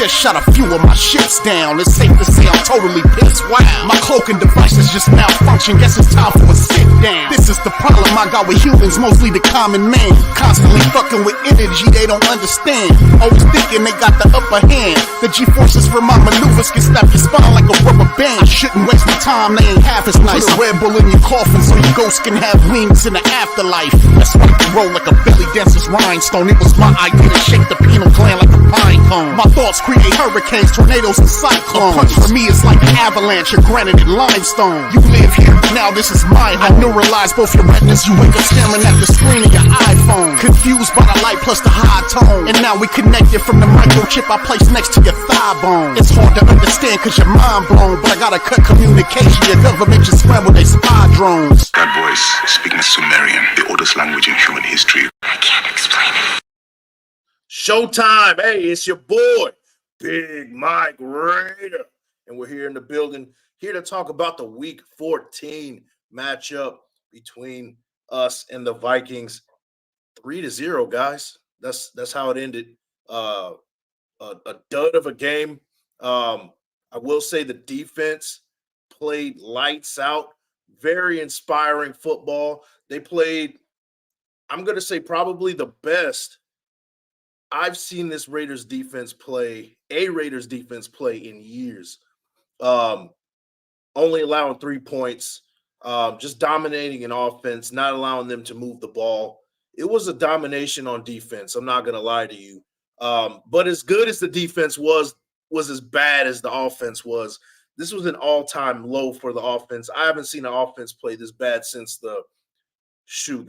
just shot a few of my ships down. It's safe to say I'm totally pissed. Wow, my cloaking device is just malfunction. Guess it's time for a sit down. This is the problem I got with humans, mostly the common man. Constantly fucking with energy they don't understand. Always thinking they got the upper hand. The G-forces from my maneuvers can snap your spine like a rubber band. I shouldn't waste my time, they ain't half as nice. Put a Red Bull in your coffin so your ghost can have wings in the afterlife. Let's rock and roll like a belly dancer's rhinestone. It was my idea to shake the pineal gland like a pine cone. My thoughts create hurricanes, tornadoes, and cyclones. A punch for me is like an avalanche of granite and limestone. You live here, now this is my home. I neuralize both your retinas, you wake up staring at the screen of your iPhone. Confused by the light plus the high tone. And now we connected from the microchip I placed next to your thigh bone. It's hard to understand cause you're mind blown, but I gotta cut communication. Your government just scrambled their spy drones. That voice speaking Sumerian, the oldest language in human history. I can't explain it. Showtime. Hey, it's your boy, Big Mike Raider. And we're here in the building, here to talk about the Week 14 matchup between us and the Vikings. 3-0, guys. That's how it ended. A dud of a game. I will say the defense played lights out. Very inspiring football. They played, I'm going to say, probably the best I've seen this Raiders defense play in years. Only allowing 3 points, just dominating an offense, not allowing them to move the ball. It was a domination on defense. I'm not going to lie to you. But as good as the defense was as bad as the offense was. This was an all-time low for the offense. I haven't seen an offense play this bad since the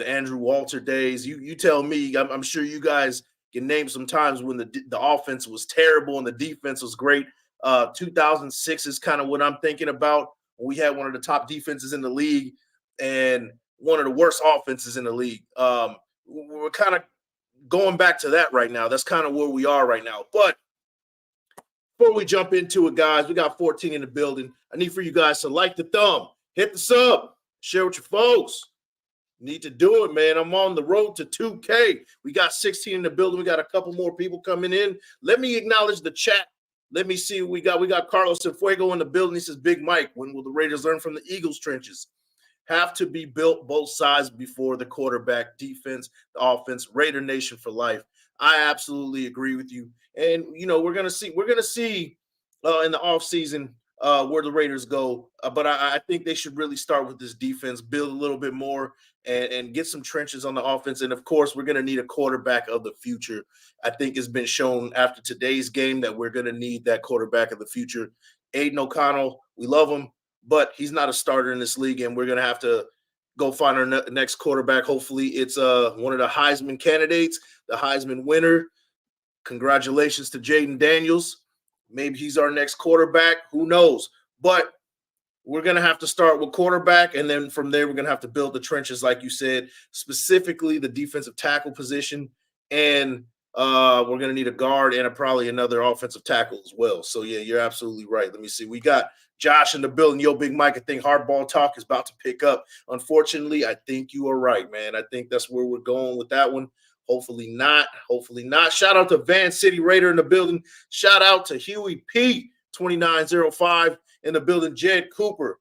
Andrew Walter days. You tell me. I'm sure you guys can name some times when the offense was terrible and the defense was great. 2006 is kind of what I'm thinking about. We had one of the top defenses in the league and one of the worst offenses in the league. We're kind of going back to that right now. That's kind of where we are right now. But before we jump into it, guys, we got 14 in the building. I need for you guys to like the thumb, hit the sub, share with your folks. Need to do it, man. I'm on the road to 2K. We got 16 in the building. We got a couple more people coming in. Let me acknowledge the chat. Let me see what we got. We got Carlos Cienfuego in the building. He says, Big Mike, when will the Raiders learn from the Eagles' trenches? Have to be built both sides before the quarterback, defense, the offense, Raider Nation for life. I absolutely agree with you. And, we're going to see in the offseason where the Raiders go. But I think they should really start with this defense, build a little bit more, and get some trenches on the offense. And, of course, we're going to need a quarterback of the future. I think it's been shown after today's game that we're going to need that quarterback of the future. Aiden O'Connell, we love him, but he's not a starter in this league, and we're going to have to go find our next quarterback. Hopefully it's one of the Heisman candidates, the Heisman winner. Congratulations to Jaden Daniels. Maybe he's our next quarterback. Who knows? But we're going to have to start with quarterback, and then from there we're going to have to build the trenches, like you said, specifically the defensive tackle position, and we're going to need a guard and probably another offensive tackle as well. So, yeah, you're absolutely right. Let me see. We got Josh in the building. Yo, Big Mike, I think hardball talk is about to pick up. Unfortunately, I think you are right, man. I think that's where we're going with that one. Hopefully not. Hopefully not. Shout out to Van City Raider in the building. Shout out to Huey P. 2905 in the building. Jed Cooper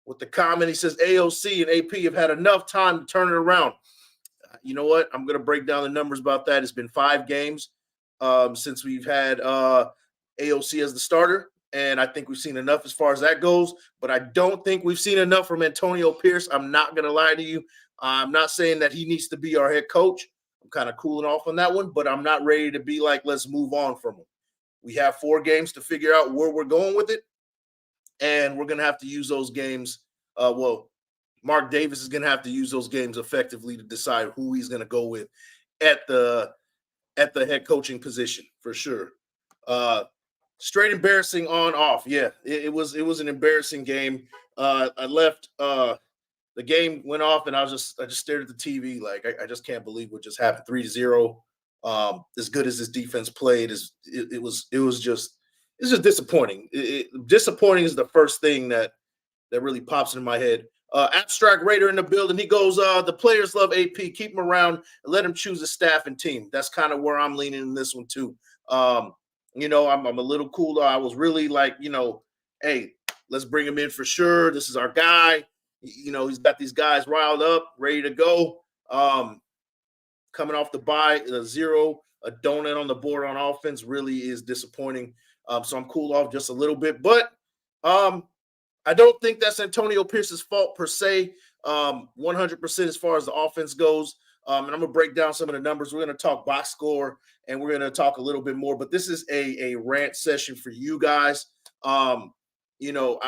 with the comment. He says AOC and AP have had enough time to turn it around. You know what? I'm going to break down the numbers about that. It's been 5 games since we've had AOC as the starter, and I think we've seen enough as far as that goes, but I don't think we've seen enough from Antonio Pierce. I'm not going to lie to you. I'm not saying that he needs to be our head coach. I'm kind of cooling off on that one, but I'm not ready to be like, let's move on from him. We have 4 games to figure out where we're going with it, and we're going to have to use those games. Mark Davis is going to have to use those games effectively to decide who he's going to go with at the head coaching position for sure. Straight embarrassing on off. Yeah, it was an embarrassing game. I left. The game went off, and I just stared at the TV like I just can't believe what just happened. 3-0. As good as this defense played, it was just disappointing. Disappointing is the first thing that really pops into my head. Abstract Raider in the building. He goes, the players love AP. Keep him around and let him choose a staff and team. That's kind of where I'm leaning in this one too. I'm a little cooler. I was really like, hey, let's bring him in for sure. This is our guy. He's got these guys riled up, ready to go. Coming off the bye, a 0, a donut on the board on offense really is disappointing. So I'm cooled off just a little bit, but I don't think that's Antonio Pierce's fault per se. 100% as far as the offense goes. And I'm going to break down some of the numbers. We're going to talk box score and we're going to talk a little bit more, but this is a rant session for you guys. I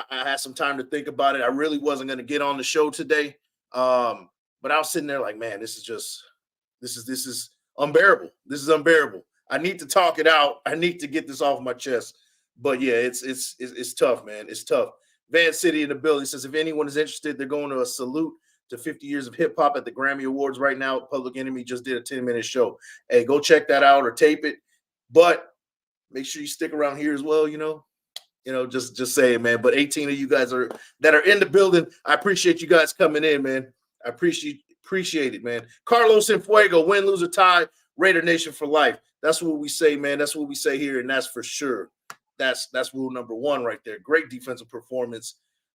had some time to think about it. I really wasn't going to get on the show today. But I was sitting there like, man, this is unbearable. This is unbearable. I need to talk it out. I need to get this off my chest. But yeah, it's tough, man. It's tough. Van City in the building says, if anyone is interested, they're going to a salute to 50 years of hip hop at the Grammy Awards right now. Public Enemy just did a 10-minute show. Hey, go check that out or tape it. But make sure you stick around here as well, just say it, man. But 18 of you guys that are in the building, I appreciate you guys coming in, man. I appreciate it, man. Carlos and Fuego, win, lose, or tie, Raider Nation for life. That's what we say, man. That's what we say here, and that's for sure. That's rule number 1 right there. Great defensive performance.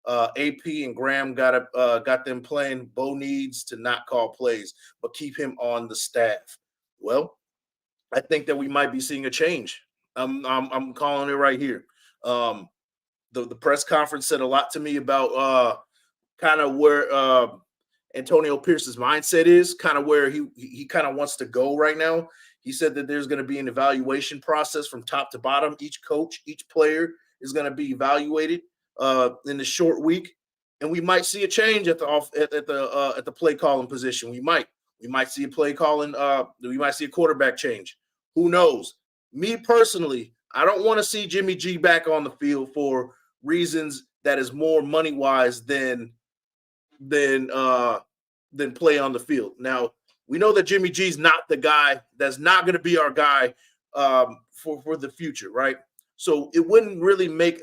AP and Graham got them playing. Bo needs to not call plays, but keep him on the staff. Well, I think that we might be seeing a change. I'm calling it right here. The press conference said a lot to me about kind of where Antonio Pierce's mindset is, kind of where he kind of wants to go right now. He said that there's going to be an evaluation process from top to bottom. Each coach, each player is going to be evaluated in the short week, and we might see a change at the play calling position. We might see a play calling. We might see a quarterback change. Who knows? Me personally, I don't want to see Jimmy G back on the field for reasons that is more money wise than play on the field. Now, we know that Jimmy G's not the guy. That's not going to be our guy for the future, right? So it wouldn't really make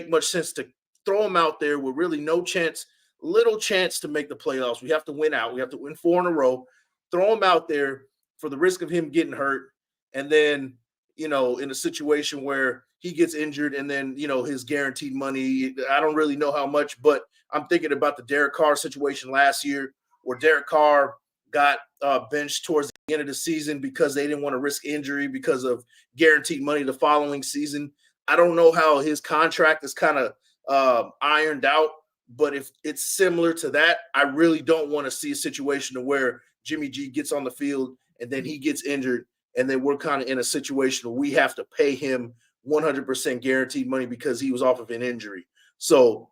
much sense to throw him out there with really no chance, little chance to make the playoffs. We have to win out. We have to win 4 in a row. Throw him out there for the risk of him getting hurt, and then in a situation where he gets injured, and then his guaranteed money. I don't really know how much, but I'm thinking about the Derek Carr situation last year, where Derek Carr got benched towards the end of the season because they didn't want to risk injury because of guaranteed money the following season. I don't know how his contract is kind of ironed out, but if it's similar to that, I really don't want to see a situation where Jimmy G gets on the field and then he gets injured, and then we're kind of in a situation where we have to pay him 100% guaranteed money because he was off of an injury. So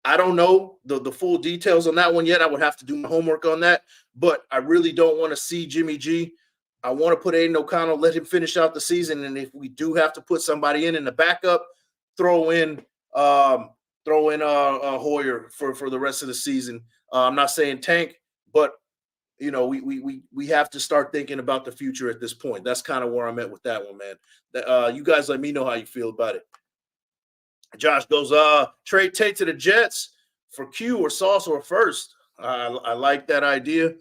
I don't know the full details on that one yet. I would have to do my homework on that, but I really don't want to see Jimmy G. I want to put Aiden O'Connell, let him finish out the season, and if we do have to put somebody in the backup, throw in Hoyer for the rest of the season. I'm not saying tank, but we have to start thinking about the future at this point. That's kind of where I'm at with that one, man. You guys let me know how you feel about it. Josh goes, trade Tate to the Jets for Q or Sauce or first. I like that idea.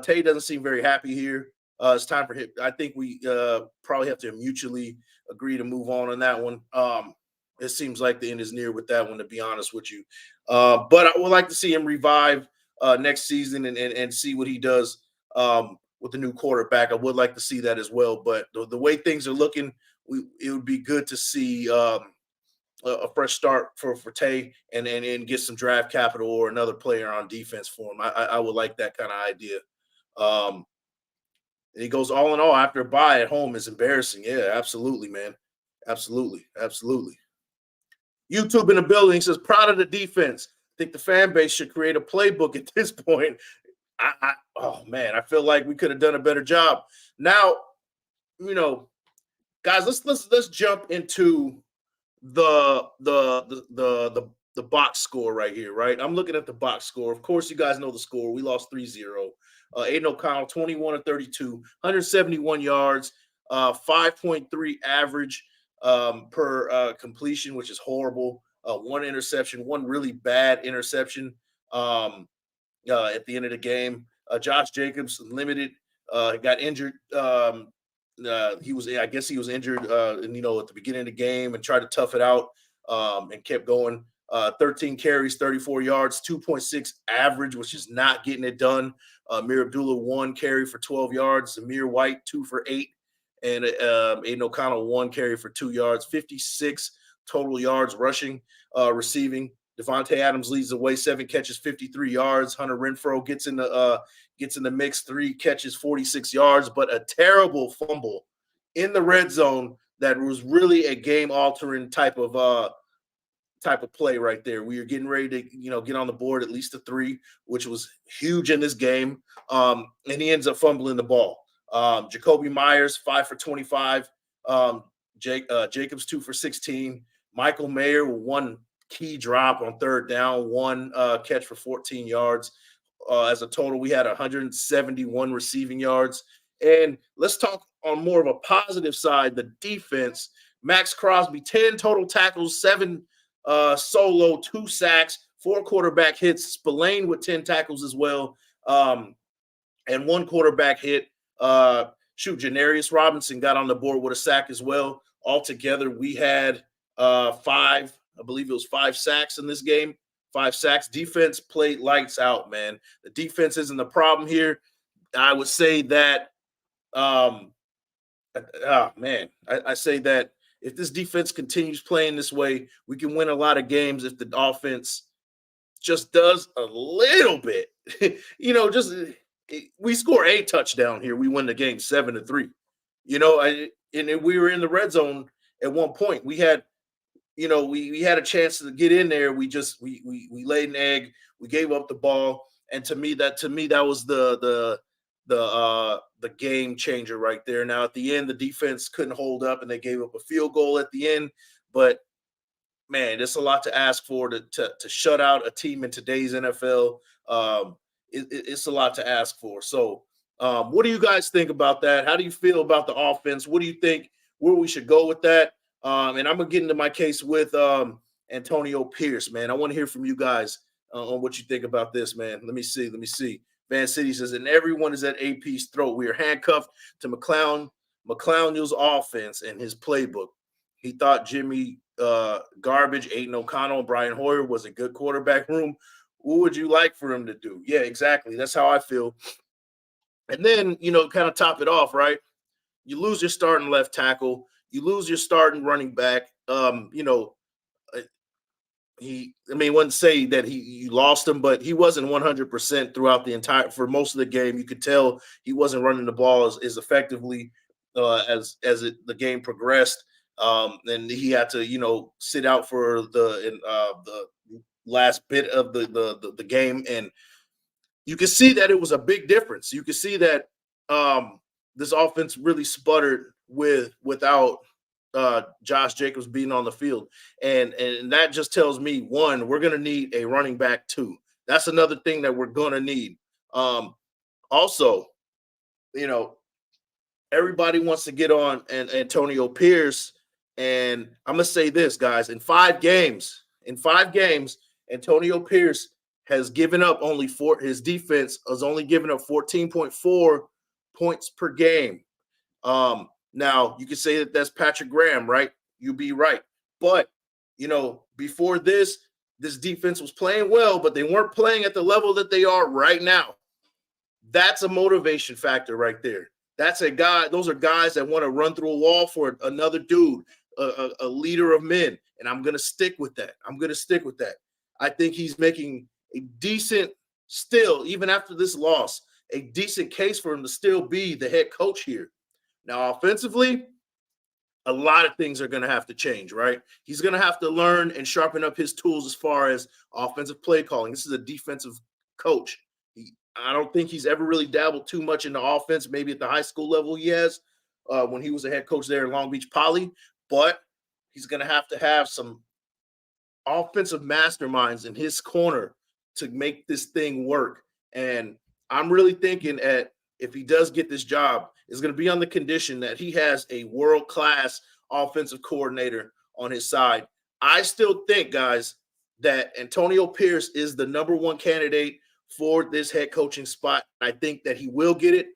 Tate doesn't seem very happy here. It's time for him. I think we probably have to mutually agree to move on that one. It seems like the end is near with that one, to be honest with you. But I would like to see him revive next season and see what he does with the new quarterback. I would like to see that as well. But the way things are looking, it would be good to see a fresh start for Tay and get some draft capital or another player on defense for him. I would like that kind of idea. And he goes, all in all, after a bye at home is embarrassing. Yeah, absolutely, man. Absolutely. YouTube in the building says, proud of the defense. I think the fan base should create a playbook at this point. Oh man, I feel like we could have done a better job. Now, guys, let's jump into the box score right here, right? I'm looking at the box score. Of course, you guys know the score. We lost 3-0. Aiden O'Connell, 21 of 32, 171 yards, 5.3 average per completion, which is horrible. One interception, one really bad interception at the end of the game. Josh Jacobs, limited, got injured I guess he was injured, and at the beginning of the game, and tried to tough it out, and kept going. 13 carries, 34 yards, 2.6 average, which is not getting it done. Amir Abdullah 1 carry for 12 yards. Zamir White 2 for 8, and Aiden O'Connell 1 carry for 2 yards. 56 total yards rushing, receiving. Devontae Adams leads the way, 7 catches, 53 yards. Hunter Renfrow gets in the mix, 3 catches, 46 yards, but a terrible fumble in the red zone that was really a game-altering type of play right there. We are getting ready to get on the board at least a 3, which was huge in this game, and he ends up fumbling the ball. Jacoby Myers 5 for 25, Jacobs 2 for 16, Michael Mayer 1 key drop on 3rd down, 1 catch for 14 yards. As a total, we had 171 receiving yards. And let's talk on more of a positive side, the defense. Max Crosby, 10 total tackles, 7 solo, 2 sacks, 4 quarterback hits. Spillane with 10 tackles as well, and 1 quarterback hit. Janarius Robinson got on the board with a sack as well. Altogether, we had 5 sacks in this game. 5 sacks. Defense played lights out, man. The defense isn't the problem here. I would say that, I say that if this defense continues playing this way, we can win a lot of games if the offense just does a little bit. We score a touchdown here, we win the game 7-3. And we were in the red zone at one point. We had we had a chance to get in there. We laid an egg. We gave up the ball, and to me that was the game changer right there. Now at the end, the defense couldn't hold up, and they gave up a field goal at the end. But man, it's a lot to ask for to shut out a team in today's NFL. It's a lot to ask for. So, what do you guys think about that? How do you feel about the offense? What do you think where we should go with that? And I'm going to get into my case with Antonio Pierce, man. I want to hear from you guys on what you think about this, man. Let me see. Van City says, and everyone is at AP's throat. We are handcuffed to McClowney's offense and his playbook. He thought Jimmy Garbage, Aiden O'Connell, and Brian Hoyer was a good quarterback room. What would you like for him to do? Yeah, exactly. That's how I feel. And then, kind of top it off, right? You lose your starting left tackle. You lose your starting running back. Wouldn't say that you lost him, but he wasn't 100% throughout for most of the game. You could tell he wasn't running the ball as effectively as the game progressed. And he had to, sit out for the last bit of the game. And you can see that it was a big difference. You can see that this offense really sputtered without Josh Jacobs being on the field. And that just tells me, 1, we're going to need a running back. 2, that's another thing that we're going to need. Also, everybody wants to get on Antonio Pierce. And I'm going to say this, guys, in 5 games, Antonio Pierce has given up his defense has only given up 14.4 points per game. Now, you can say that that's Patrick Graham, right? You'd be right. But, before this defense was playing well, but they weren't playing at the level that they are right now. That's a motivation factor right there. Those are guys that want to run through a wall for another dude, a leader of men. And I'm going to stick with that. I think he's making a decent, still, even after this loss, a decent case for him to still be the head coach here. Now, offensively, a lot of things are going to have to change, right? He's going to have to learn and sharpen up his tools as far as offensive play calling. This is a defensive coach. I don't think he's ever really dabbled too much in the offense. Maybe at the high school level he has when he was a head coach there in Long Beach Poly. But he's going to have some offensive masterminds in his corner to make this thing work. And I'm really thinking if he does get this job, it's going to be on the condition that he has a world-class offensive coordinator on his side. I still think, guys, that Antonio Pierce is the number 1 candidate for this head coaching spot. I think that he will get it.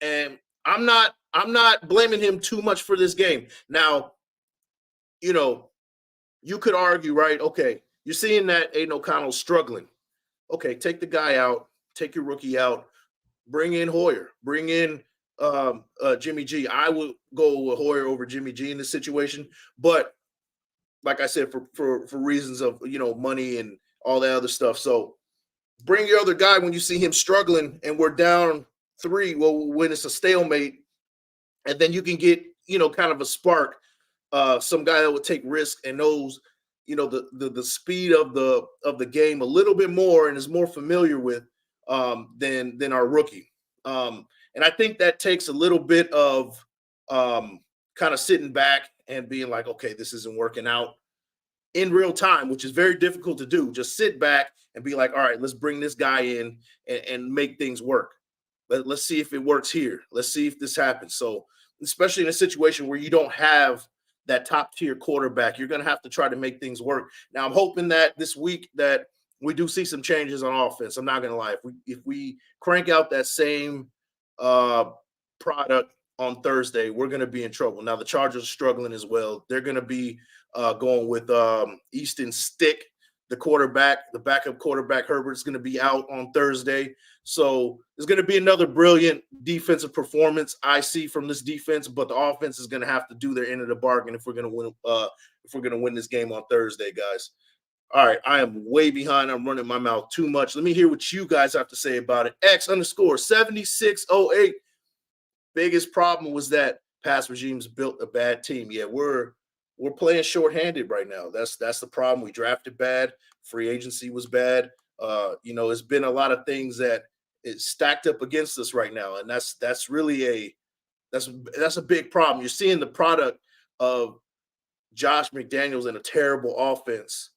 And I'm not I'm not blaming him too much for this game. Now, you could argue, right? Okay, you're seeing that Aiden O'Connell's struggling. Okay, take the guy out, take your rookie out, bring in Hoyer, bring in Jimmy G. I would go with Hoyer over Jimmy G in this situation, but like I said, for reasons of money and all that other stuff. So bring your other guy when you see him struggling and we're down 3. Well, when it's a stalemate, and then you can get kind of a spark, some guy that would take risk and knows the speed of the game a little bit more and is more familiar with than our rookie. And I think that takes a little bit of kind of sitting back and being like, okay, this isn't working out in real time, which is very difficult to do. Just sit back and be like, all right, let's bring this guy in and make things work. Let's see if it works here. Let's see if this happens. So especially in a situation where you don't have that top tier quarterback, you're going to have to try to make things work. Now, I'm hoping that this week that we do see some changes on offense. I'm not going to lie. If we crank out that same product on Thursday, we're going to be in trouble. Now, the Chargers are struggling as well. They're going to be going with Easton Stick, the quarterback. The backup quarterback, Herbert's going to be out on Thursday. So there's going to be another brilliant defensive performance I see from this defense, but the offense is going to have to do their end of the bargain if we're going to win. If we're going to win this game on Thursday, guys. All right, I am way behind. I'm running my mouth too much. Let me hear what you guys have to say about it. X_7608. Biggest problem was that past regimes built a bad team. Yeah, we're playing shorthanded right now. That's the problem. We drafted bad. Free agency was bad. It's been a lot of things that is stacked up against us right now, and that's really that's a big problem. You're seeing the product of Josh McDaniels in a terrible offense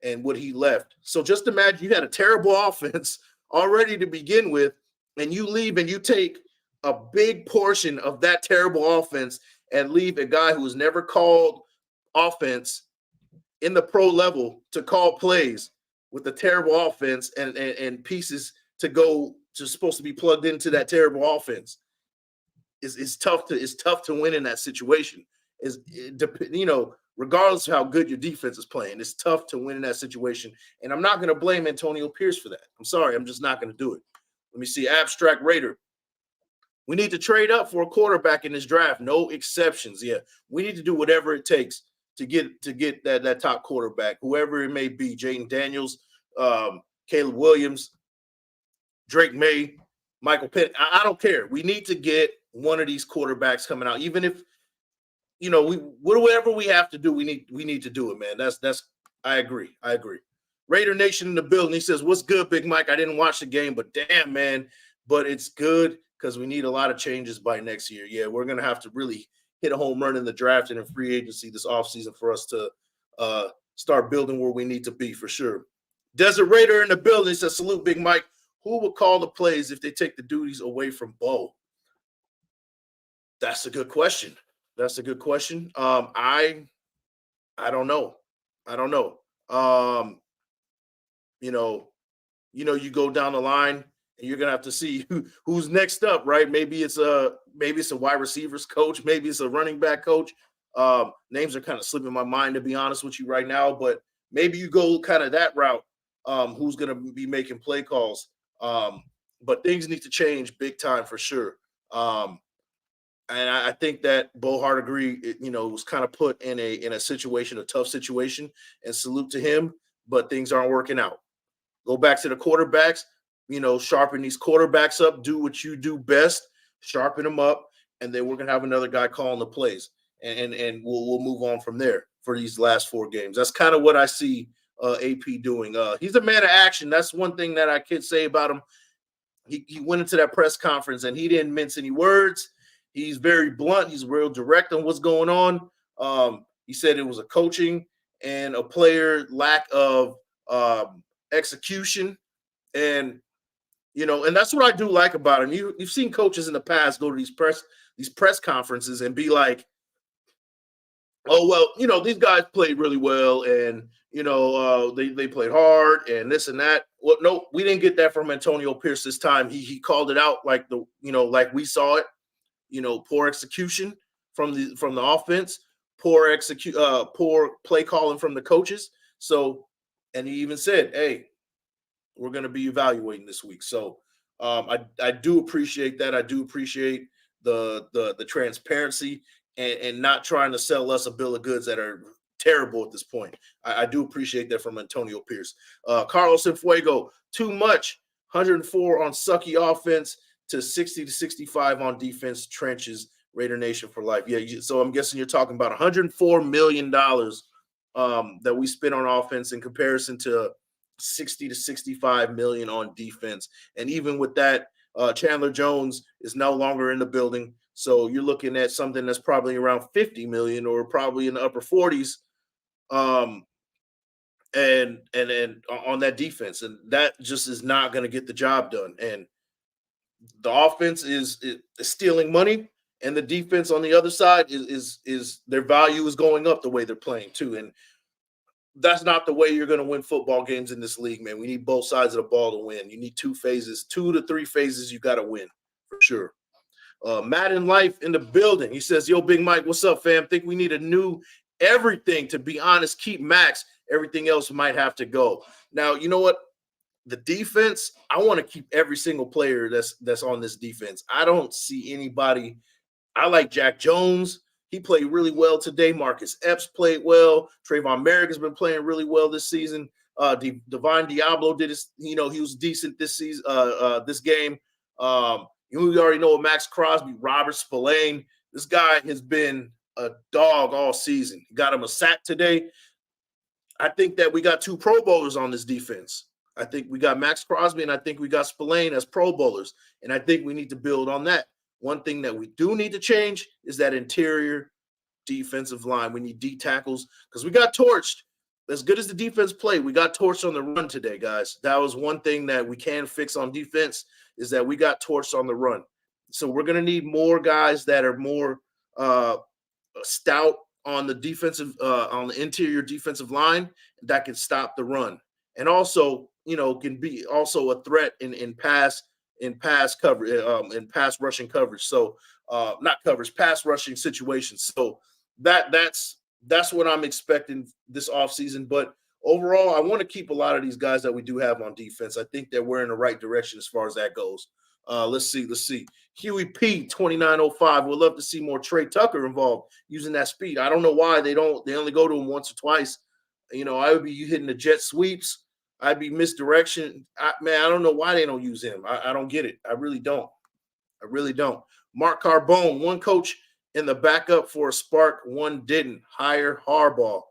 and what he left. So just imagine you had a terrible offense already to begin with, and you leave and you take a big portion of that terrible offense and leave a guy who has never called offense in the pro level to call plays with a terrible offense and pieces to supposed to be plugged into that terrible offense. It's tough to win in that situation. Regardless of how good your defense is playing, it's tough to win in that situation. And I'm not going to blame Antonio Pierce for that. I'm sorry. I'm just not going to do it. Let me see. Abstract Raider. We need to trade up for a quarterback in this draft. No exceptions. Yeah, we need to do whatever it takes to get that top quarterback, whoever it may be. Jaden Daniels, Caleb Williams, Drake May, Michael Pitt. I don't care. We need to get one of these quarterbacks coming out, even if whatever we have to do. We need to do it, man. That's. I agree. Raider Nation in the building. He says, "What's good, Big Mike? I didn't watch the game, but damn, man, but it's good." Because we need a lot of changes by next year. Yeah, we're going to have to really hit a home run in the draft and in free agency this offseason for us to start building where we need to be for sure. Desert Raider in the building says, "Salute, Big Mike. Who will call the plays if they take the duties away from Bo?" That's a good question. I don't know. You go down the line. You're gonna have to see who's next up, right? Maybe it's a wide receivers coach, maybe it's a running back coach. Names are kind of slipping my mind, to be honest with you right now, but maybe you go kind of that route. Who's gonna be making play calls? But things need to change big time for sure. And I think that Bo Hardegree, was kind of put in a tough situation, and salute to him. But things aren't working out. Go back to the quarterbacks. Sharpen these quarterbacks up, do what you do best, sharpen them up, and then we're going to have another guy calling the plays, and we'll move on from there for these last 4 games. That's kind of what I see AP doing. He's a man of action. That's one thing that I could say about him. He went into that press conference, and he didn't mince any words. He's very blunt. He's real direct on what's going on. He said it was a coaching and a player lack of execution, and and that's what I do like about him. You've seen coaches in the past go to these press conferences and be like, "Oh well, these guys played really well, and they played hard and this and that." Well, no, we didn't get that from Antonio Pierce this time. He called it out like like we saw it. poor execution from the offense, poor play calling from the coaches. So, and he even said, "Hey, we're going to be evaluating this week." So, I do appreciate that. I do appreciate the transparency and not trying to sell us a bill of goods that are terrible at this point. I do appreciate that from Antonio Pierce. Carlos Cienfuego, too much. 104 on sucky offense to 60 to 65 on defense. Trenches. Raider Nation for life. Yeah, so I'm guessing you're talking about $104 million that we spent on offense in comparison to 60 to 65 million on defense. And even with that, Chandler Jones is no longer in the building. So you're looking at something that's probably around 50 million or probably in the upper 40s. And on that defense, and that just is not going to get the job done. And the offense is stealing money, and the defense on the other side is their value is going up the way they're playing too. And that's not the way you're going to win football games in this league, man. We need both sides of the ball to win. You need 2 to 3 phases. You got to win for sure. Madden Life in the building. He says, "Yo, Big Mike, what's up, fam? Think we need a new everything. To be honest, keep Max. Everything else might have to go." Now, you know what? The defense, I want to keep every single player that's on this defense. I don't see anybody. I like Jack Jones. He played really well today. Marcus Epps played well. Trayvon Merrick has been playing really well this season. Divine Diablo did his, he was decent this season, this game. You already know Max Crosby, Robert Spillane. This guy has been a dog all season. Got him a sack today. I think that we got 2 Pro Bowlers on this defense. I think we got Max Crosby and I think we got Spillane as Pro Bowlers. And I think we need to build on that. One thing that we do need to change is that interior defensive line. We need D tackles because we got torched. As good as the defense played, we got torched on the run today, guys. That was one thing that we can fix on defense is that we got torched on the run. So we're going to need more guys that are more stout on the defensive, on the interior defensive line that can stop the run. And also, can be also a threat in pass coverage, in pass rushing coverage. So not coverage, pass rushing situations. So that's what I'm expecting this offseason. But overall, I want to keep a lot of these guys that we do have on defense. I think that we're in the right direction as far as that goes. Let's see. Huey P 2905. We'd love to see more Trey Tucker involved using that speed. I don't know why they only go to him once or twice. I would be hitting the jet sweeps. I'd be misdirection. I don't know why they don't use him. I don't get it. I really don't. Mark Carbone, one coach in the backup for a spark, one didn't. Hire Harbaugh.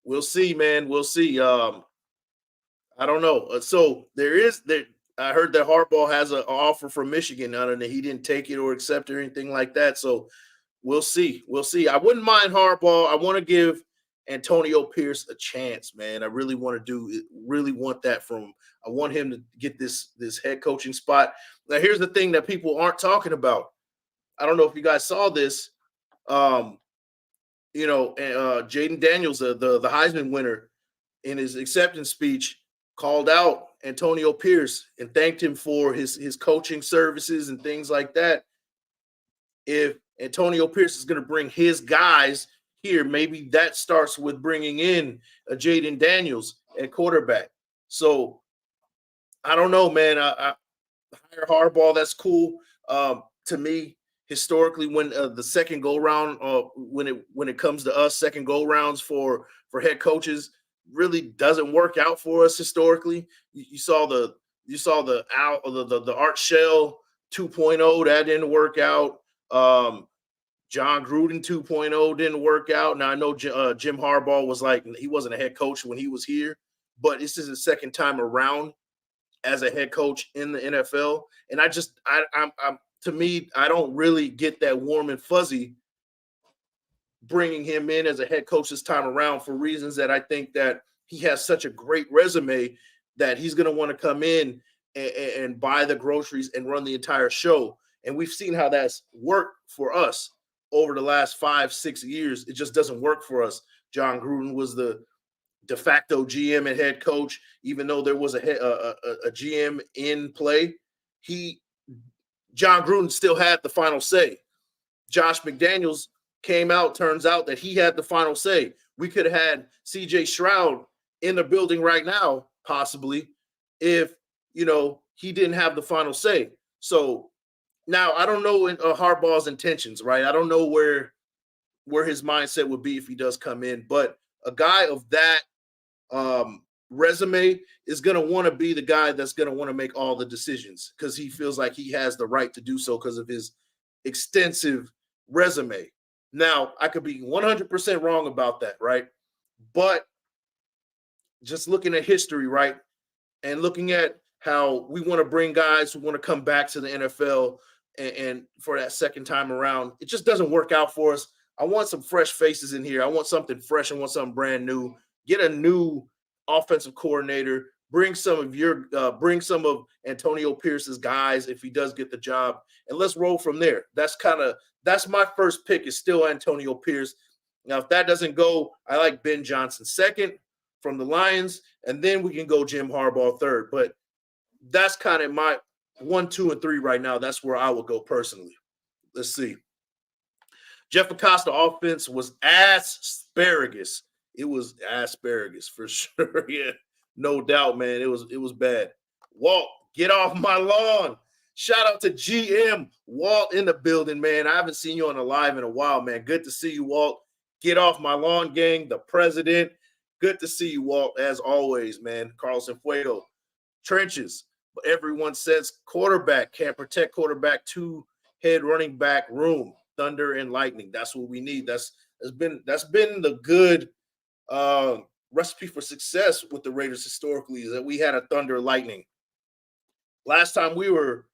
We'll see, man. We'll see. I don't know. So I heard that Harbaugh has an offer from Michigan, and he didn't take it or accept it or anything like that. So we'll see. I wouldn't mind Harbaugh. I want to give Antonio Pierce a chance, man. I really want that I want him to get this head coaching spot. Now, here's the thing that people aren't talking about. I don't know if you guys saw this. Jaden Daniels, the Heisman winner, in his acceptance speech, called out Antonio Pierce and thanked him for his coaching services and things like that. If Antonio Pierce is going to bring his guys here, maybe that starts with bringing in a Jaden Daniels at quarterback. So I don't know, man. I hire Harbaugh. That's cool. To me, historically, when the second go round, when it comes to us, second go rounds for head coaches really doesn't work out for us historically. You saw the Art Shell 2.0 that didn't work out. John Gruden 2.0 didn't work out. Now I know Jim Harbaugh was he wasn't a head coach when he was here, but this is his second time around as a head coach in the NFL. And to me, I don't really get that warm and fuzzy bringing him in as a head coach this time around for reasons that I think that he has such a great resume that he's going to want to come in and buy the groceries and run the entire show. And we've seen how that's worked for us over the last 5-6 years. It just doesn't work for us. John Gruden was the de facto GM and head coach, even though there was a GM in play. He John Gruden still had the final say. Josh McDaniels came out, turns out that he had the final say. We could have had CJ Stroud in the building right now, possibly, if, he didn't have the final say. So now I don't know Harbaugh's intentions, right? I don't know where his mindset would be if he does come in, but a guy of that resume is going to want to be the guy that's going to want to make all the decisions because he feels like he has the right to do so because of his extensive resume. Now, I could be 100% wrong about that, right? But just looking at history, right, and looking at how we want to bring guys who want to come back to the NFL and for that second time around, it just doesn't work out for us. I want some fresh faces in here. I want something fresh. I want something brand new. Get a new offensive coordinator. Bring some of Antonio Pierce's guys if he does get the job, and let's roll from there. That's my first pick is still Antonio Pierce. Now, if that doesn't go, I like Ben Johnson second from the Lions, and then we can go Jim Harbaugh third. But that's kind of my 1, 2, and 3 right now. That's where I would go personally. Let's see. Jeff Acosta offense was asparagus. It was asparagus for sure. Yeah, no doubt, man. It was bad. Walt, get off my lawn. Shout out to GM Walt in the building, man. I haven't seen you on a live in a while, man. Good to see you, Walt. Get off my lawn, gang. The president. Good to see you, Walt, as always, man. Carlson Fuego. Trenches. But everyone says quarterback can't protect quarterback. 2-head running back room. Thunder and lightning. That's what we need. That's been the good recipe for success with the Raiders historically, is that we had a thunder lightning. Last time we were,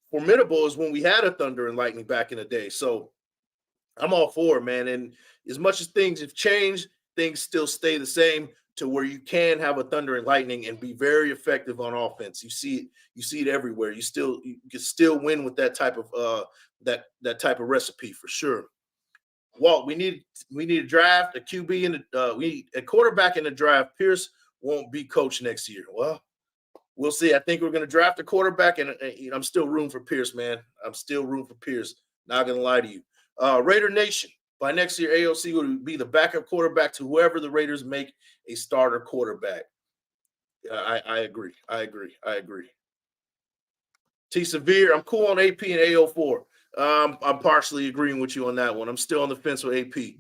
formidable is when we had a thunder and lightning back in the day. So I'm all for it, man. And as much as things have changed, things still stay the same to where you can have a thunder and lightning and be very effective on offense. You see it everywhere. You can still win with that type of that type of recipe for sure. Walt, we need a draft, a QB in we need a quarterback in the draft. Pierce won't be coach next year. Well, we'll see. I think we're going to draft a quarterback, and I'm still rooting for Pierce, man. I'm still rooting for Pierce. Not going to lie to you. Raider Nation, by next year, AOC will be the backup quarterback to whoever the Raiders make a starter quarterback. I agree. T Severe, I'm cool on AP and AO4. I'm partially agreeing with you on that one. I'm still on the fence with AP.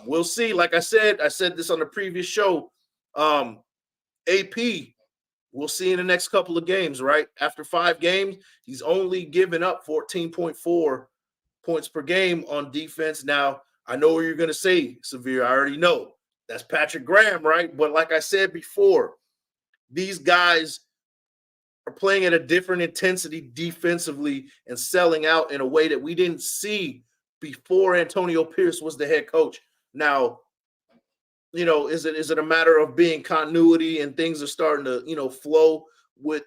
We'll see. Like I said this on the previous show. AP, we'll see in the next couple of games, right? After 5 games, he's only given up 14.4 points per game on defense. Now, I know what you're going to say, Severe. I already know. That's Patrick Graham, right? But like I said before, these guys are playing at a different intensity defensively and selling out in a way that we didn't see before Antonio Pierce was the head coach. Now, is it a matter of being continuity and things are starting to, flow with,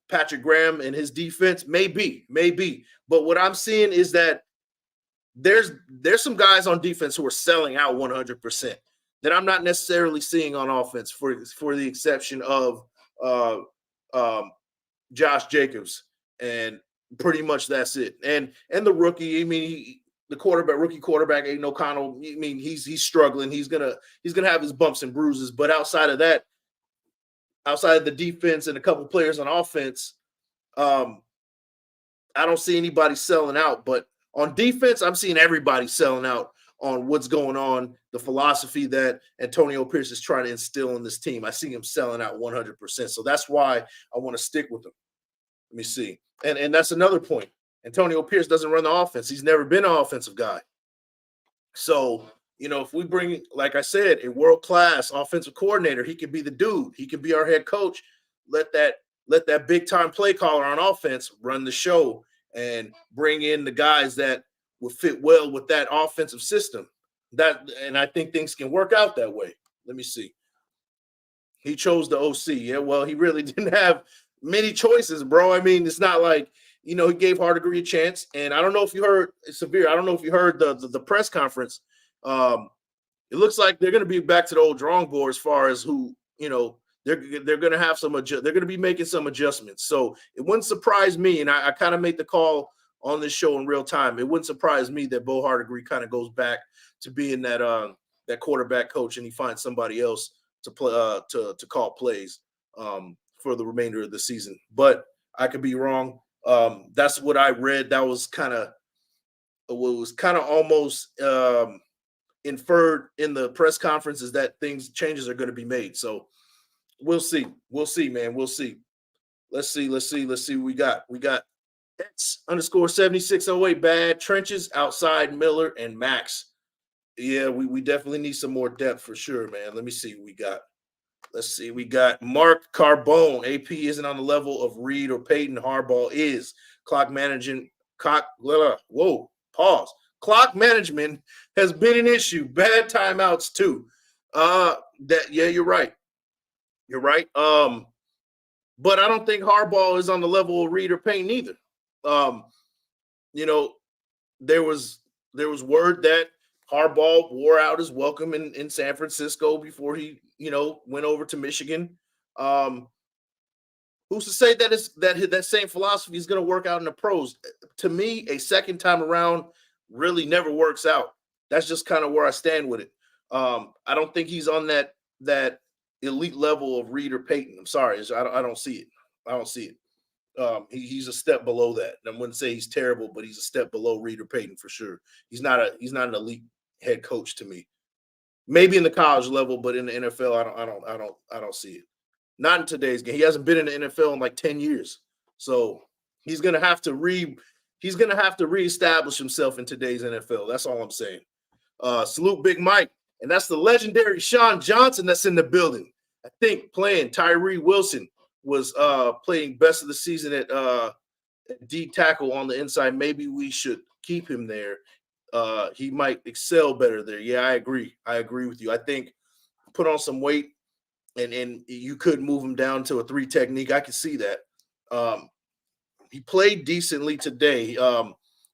Patrick Graham and his defense? Maybe. But what I'm seeing is that there's some guys on defense who are selling out 100% that I'm not necessarily seeing on offense for the exception of Josh Jacobs, and pretty much that's it. And the rookie, the rookie quarterback, Aiden O'Connell, he's struggling. He's gonna have his bumps and bruises. But outside of that, outside of the defense and a couple players on offense, I don't see anybody selling out. But on defense, I'm seeing everybody selling out on what's going on, the philosophy that Antonio Pierce is trying to instill in this team. I see him selling out 100%. So that's why I want to stick with him. Let me see. And that's another point. Antonio Pierce doesn't run the offense. He's never been an offensive guy. So, if we bring, like I said, a world-class offensive coordinator, he could be the dude. He could be our head coach. Let that big-time play caller on offense run the show and bring in the guys that would fit well with that offensive system. And I think things can work out that way. Let me see. He chose the OC. Yeah, well, he really didn't have many choices, bro. It's not like, he gave Hardegree a chance. And I don't know if you heard, Severe, I don't know if you heard the press conference. It looks like they're going to be back to the old drawing board as far as who, they're going to have they're going to be making some adjustments. So it wouldn't surprise me, and I kind of made the call on this show in real time. It wouldn't surprise me that Bo Hardegree kind of goes back to being that quarterback coach, and he finds somebody else to play to call plays for the remainder of the season. But I could be wrong. That's what I read. That was kind of almost inferred in the press conference, is that changes are going to be made. So we'll see, man. We'll see. Let's see. We got X_7608 bad trenches outside Miller and Max. Yeah, we definitely need some more depth for sure, man. Let me see what we got. Let's see. We got Mark Carbone. AP isn't on the level of Reed or Peyton. Harbaugh is. Clock management. Pause. Clock management has been an issue. Bad timeouts too. You're right. You're right. But I don't think Harbaugh is on the level of Reed or Payne either. There was word that Harbaugh wore out his welcome in San Francisco before he, went over to Michigan. Who's to say that same philosophy is going to work out in the pros? To me, a second time around really never works out. That's just kind of where I stand with it. I don't think he's on that elite level of Reed or Payton. I'm sorry, I don't see it. I don't see it. He's a step below that. And I wouldn't say he's terrible, but he's a step below Reed or Payton for sure. He's not an elite head coach to me. Maybe in the college level, but in the NFL, I don't see it. Not in today's game. He hasn't been in the NFL in like 10 years. So he's gonna have to reestablish himself in today's NFL. That's all I'm saying. Salute Big Mike. And that's the legendary Sean Johnson that's in the building. I think playing Tyree Wilson was playing best of the season at D tackle on the inside. Maybe we should keep him there. He might excel better there. Yeah, I agree. I agree with you. I think put on some weight and you could move him down to a 3 technique. I can see that. He played decently today.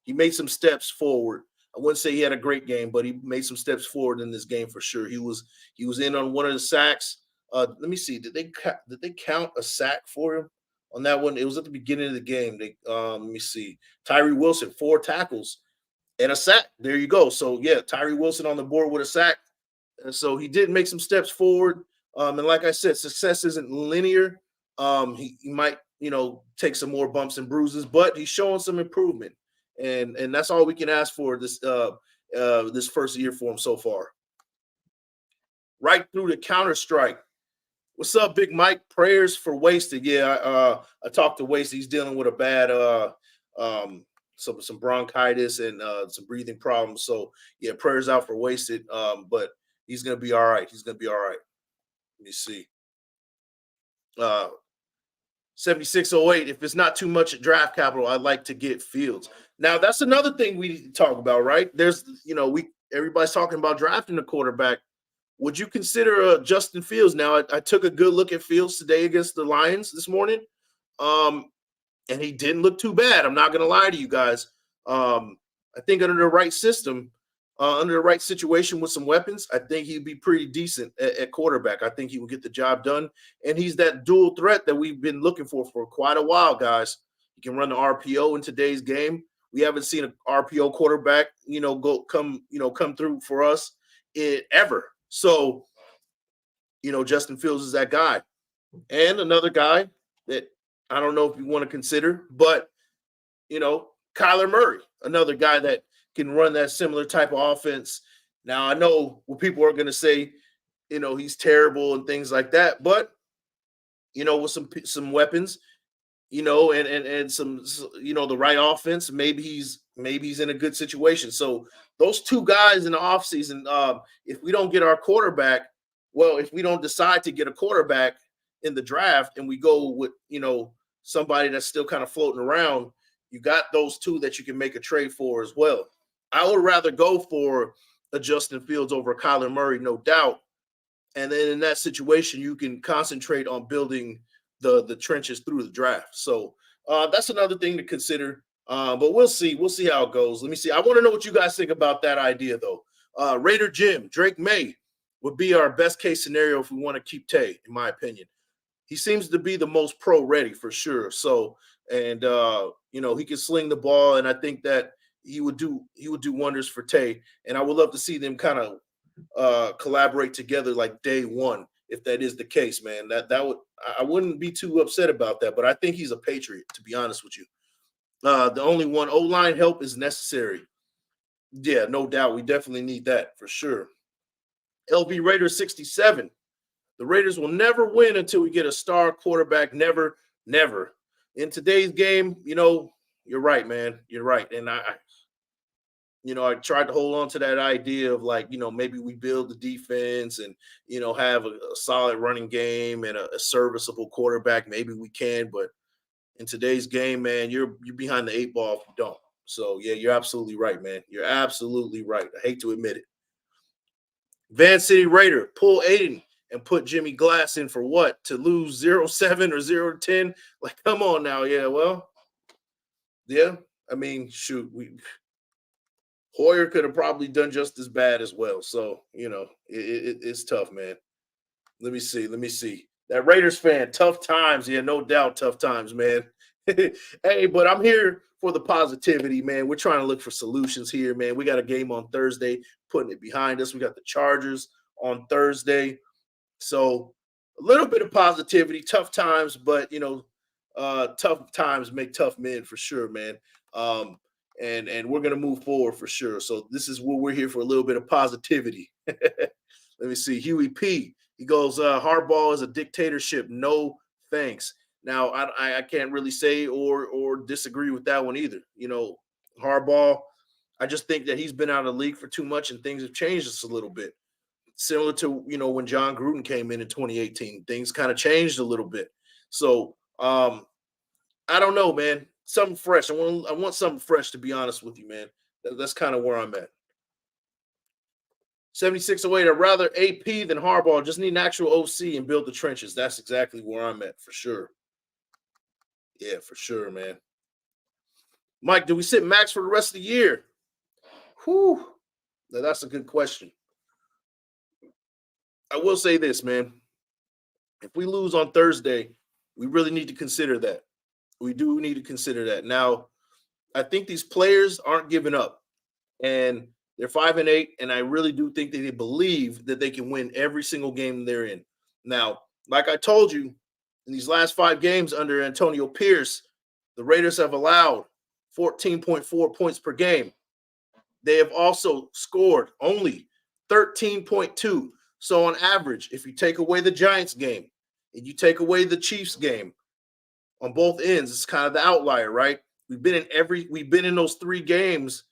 He made some steps forward. I wouldn't say he had a great game, but he made some steps forward in this game for sure. He was in on one of the sacks. Let me see. Did they count a sack for him on that one? It was at the beginning of the game. Let me see. Tyree Wilson, 4 tackles and a sack. There you go. So yeah, Tyree Wilson on the board with a sack. And so he did make some steps forward. And like I said, success isn't linear. He might, take some more bumps and bruises, but he's showing some improvement. And that's all we can ask for this first year for him so far. Right through the counter strike. What's up, Big Mike? Prayers for Wasted. Yeah, I talked to Wasted. He's dealing with a bad some bronchitis and some breathing problems. So yeah, prayers out for Wasted. But he's gonna be all right. Let me see. 7608. If it's not too much draft capital, I'd like to get Fields. Now that's another thing we need to talk about, right? There's, everybody's talking about drafting a quarterback. Would you consider Justin Fields? Now I took a good look at Fields today against the Lions this morning, and he didn't look too bad. I'm not going to lie to you guys. I think under the right system, under the right situation with some weapons, I think he'd be pretty decent at quarterback. I think he will get the job done. And he's that dual threat that we've been looking for quite a while, guys. He can run the RPO in today's game. We haven't seen an RPO quarterback, come through for us ever. So, Justin Fields is that guy. And another guy that I don't know if you want to consider, but, Kyler Murray, another guy that can run that similar type of offense. Now, I know what people are going to say, he's terrible and things like that, but, with some weapons, and some, the right offense, maybe he's in a good situation. So those two guys in the offseason, if we don't get our quarterback, if we don't decide to get a quarterback in the draft and we go with, somebody that's still kind of floating around, you got those two that you can make a trade for as well. I would rather go for a Justin Fields over Kyler Murray, no doubt. And then in that situation, you can concentrate on building the trenches through the draft. So that's another thing to consider. But we'll see. We'll see how it goes. Let me see. I want to know what you guys think about that idea, though. Raider Jim, Drake May would be our best case scenario if we want to keep Tay, in my opinion. he seems to be the most pro ready for sure. So, and he can sling the ball, and I think that he would do wonders for Tay. And I would love to see them kind of collaborate together like day one, if that is the case, man. That would, I wouldn't be too upset about that, but I think he's a Patriot, to be honest with you. The only one O-line help is necessary. Yeah, no doubt. We definitely need that for sure. LV Raider 67. The Raiders will never win until we get a star quarterback. Never, never. In today's game, you're right, man. You're right. And I tried to hold on to that idea of maybe we build the defense and, have a solid running game and a serviceable quarterback. Maybe we can, but in today's game, man, you're behind the 8 ball if you don't. So, yeah, you're absolutely right, man. You're absolutely right. I hate to admit it. Van City Raider, pull Aiden and put Jimmy Glass in for what? To lose 0-7 or 0-10? Like, come on now. Yeah, well, yeah. I mean, shoot, Hoyer could have probably done just as bad as well. So, it's tough, man. Let me see. That Raiders fan, tough times. Yeah, no doubt, tough times, man. Hey, but I'm here for the positivity, man. We're trying to look for solutions here, man. We got a game on Thursday, putting it behind us. We got the Chargers on Thursday. So a little bit of positivity, tough times, but, tough times make tough men for sure, man. And we're going to move forward for sure. So this is what we're here for, a little bit of positivity. Let me see. Huey P. He goes, Harbaugh is a dictatorship. No thanks. Now, I can't really say or disagree with that one either. Harbaugh, I just think that he's been out of the league for too much and things have changed just a little bit. Similar to, when John Gruden came in 2018, things kind of changed a little bit. So I don't know, man. Something fresh. I want something fresh, to be honest with you, man. That's kind of where I'm at. 7608, I'd rather AP than Harbaugh. Just need an actual OC and build the trenches. That's exactly where I'm at, for sure. Yeah, for sure, man. Mike, do we sit Max for the rest of the year? Whew. Now, that's a good question. I will say this, man. If we lose on Thursday, we really need to consider that. We do need to consider that. Now, I think these players aren't giving up. And they're 5-8, and I really do think that they believe that they can win every single game they're in. Now, like I told you, in these last 5 games under Antonio Pierce, the Raiders have allowed 14.4 points per game. They have also scored only 13.2. So on average, if you take away the Giants game and you take away the Chiefs game, on both ends, it's kind of the outlier, right? We've been in those 3 games.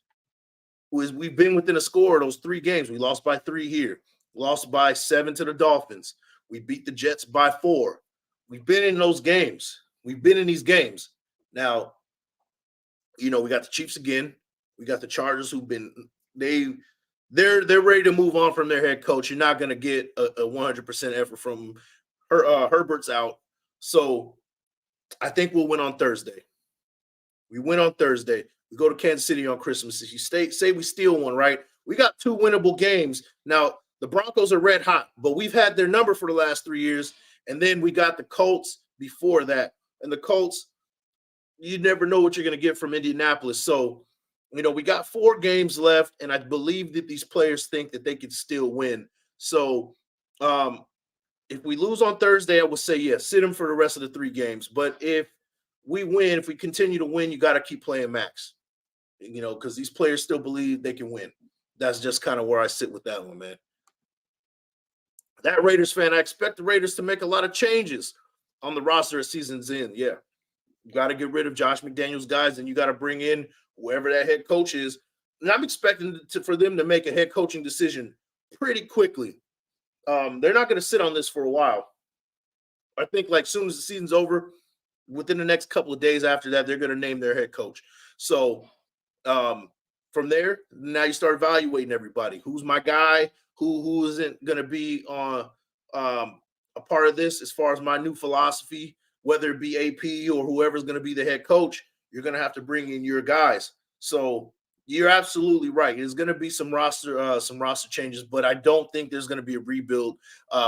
We've been within a score of those 3 games. We lost by 3 here, lost by 7 to the Dolphins. We beat the Jets by 4. We've been in those games. We've been in these games. Now, we got the Chiefs again. We got the Chargers who've been they're ready to move on from their head coach. You're not going to get a 100% effort from Herbert's out. So I think we'll win on Thursday. We win on Thursday. We go to Kansas City on Christmas. If you say we steal one, right? We got 2 winnable games. Now, the Broncos are red hot, but we've had their number for the last 3 years. And then we got the Colts before that. And the Colts, you never know what you're going to get from Indianapolis. So, we got 4 games left, and I believe that these players think that they can still win. So, if we lose on Thursday, I would say, yeah, sit them for the rest of the 3 games. But if we win, if we continue to win, you got to keep playing Max, because these players still believe they can win. That's just kind of where I sit with that one, man. That Raiders fan, I expect the Raiders to make a lot of changes on the roster at season's end. Yeah. You got to get rid of Josh McDaniels guys, and you got to bring in whoever that head coach is. And I'm expecting for them to make a head coaching decision pretty quickly. They're not going to sit on this for a while. I think as soon as the season's over, within the next couple of days after that, they're going to name their head coach. So from there, now you start evaluating everybody. Who's my guy? Who isn't going to be on a part of this as far as my new philosophy, whether it be AP or whoever's going to be the head coach, you're going to have to bring in your guys. So you're absolutely right. There's going to be some roster changes, but I don't think there's going to be a rebuild.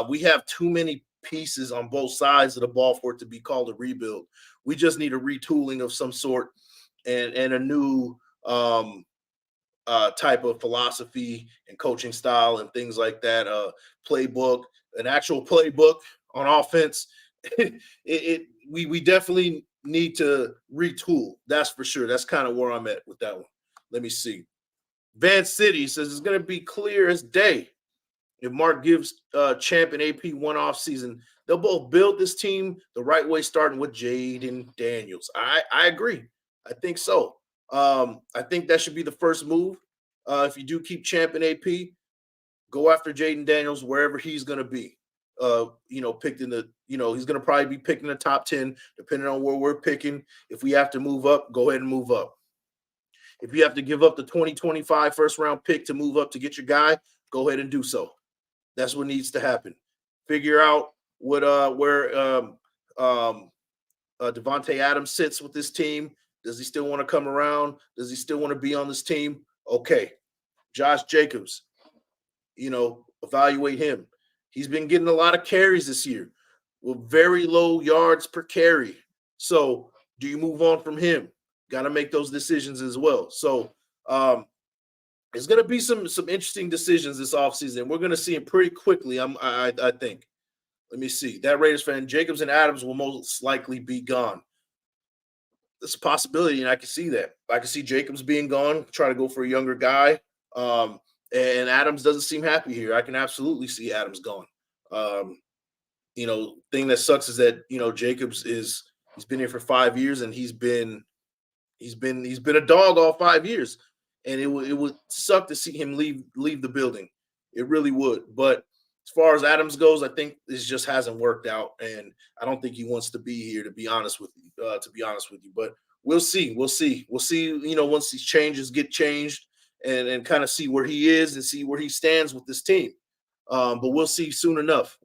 We have too many pieces on both sides of the ball for it to be called a rebuild. We just need a retooling of some sort and a new type of philosophy and coaching style and things like that. Playbook, an actual playbook on offense. We definitely need to retool. That's for sure. That's kind of where I'm at with that one. Let me see. Van City says it's going to be clear as day. If Mark gives Champ and AP one off season, they'll both build this team the right way, starting with Jaden Daniels. I agree. I think so. I think that should be the first move. If you do keep Champ and AP, go after Jaden Daniels wherever he's going to be. Picked in the, he's going to probably be picking the top 10, depending on where we're picking. If we have to move up, go ahead and move up. If you have to give up the 2025 first round pick to move up to get your guy, go ahead and do so. That's what needs to happen. Figure out where Devontae Adams sits with this team. Does he still want to come around? Does he still want to be on this team? Okay. Josh Jacobs, evaluate him. He's been getting a lot of carries this year with very low yards per carry. So do you move on from him? Got to make those decisions as well. So it's going to be some interesting decisions this offseason. We're going to see it pretty quickly, I think. Let me see. That Raiders fan, Jacobs and Adams will most likely be gone. It's a possibility, and I can see that. I can see Jacobs being gone, try to go for a younger guy. And Adams doesn't seem happy here. I can absolutely see Adams gone. Thing that sucks is that, Jacobs he's been here for 5 years, and he's been a dog all 5 years. And it would suck to see him leave the building. It really would. But as far as Adams goes, I think this just hasn't worked out, and I don't think he wants to be here. To be honest with you, but we'll see. Once these changes get changed, and kind of see where he is and see where he stands with this team. But we'll see soon enough.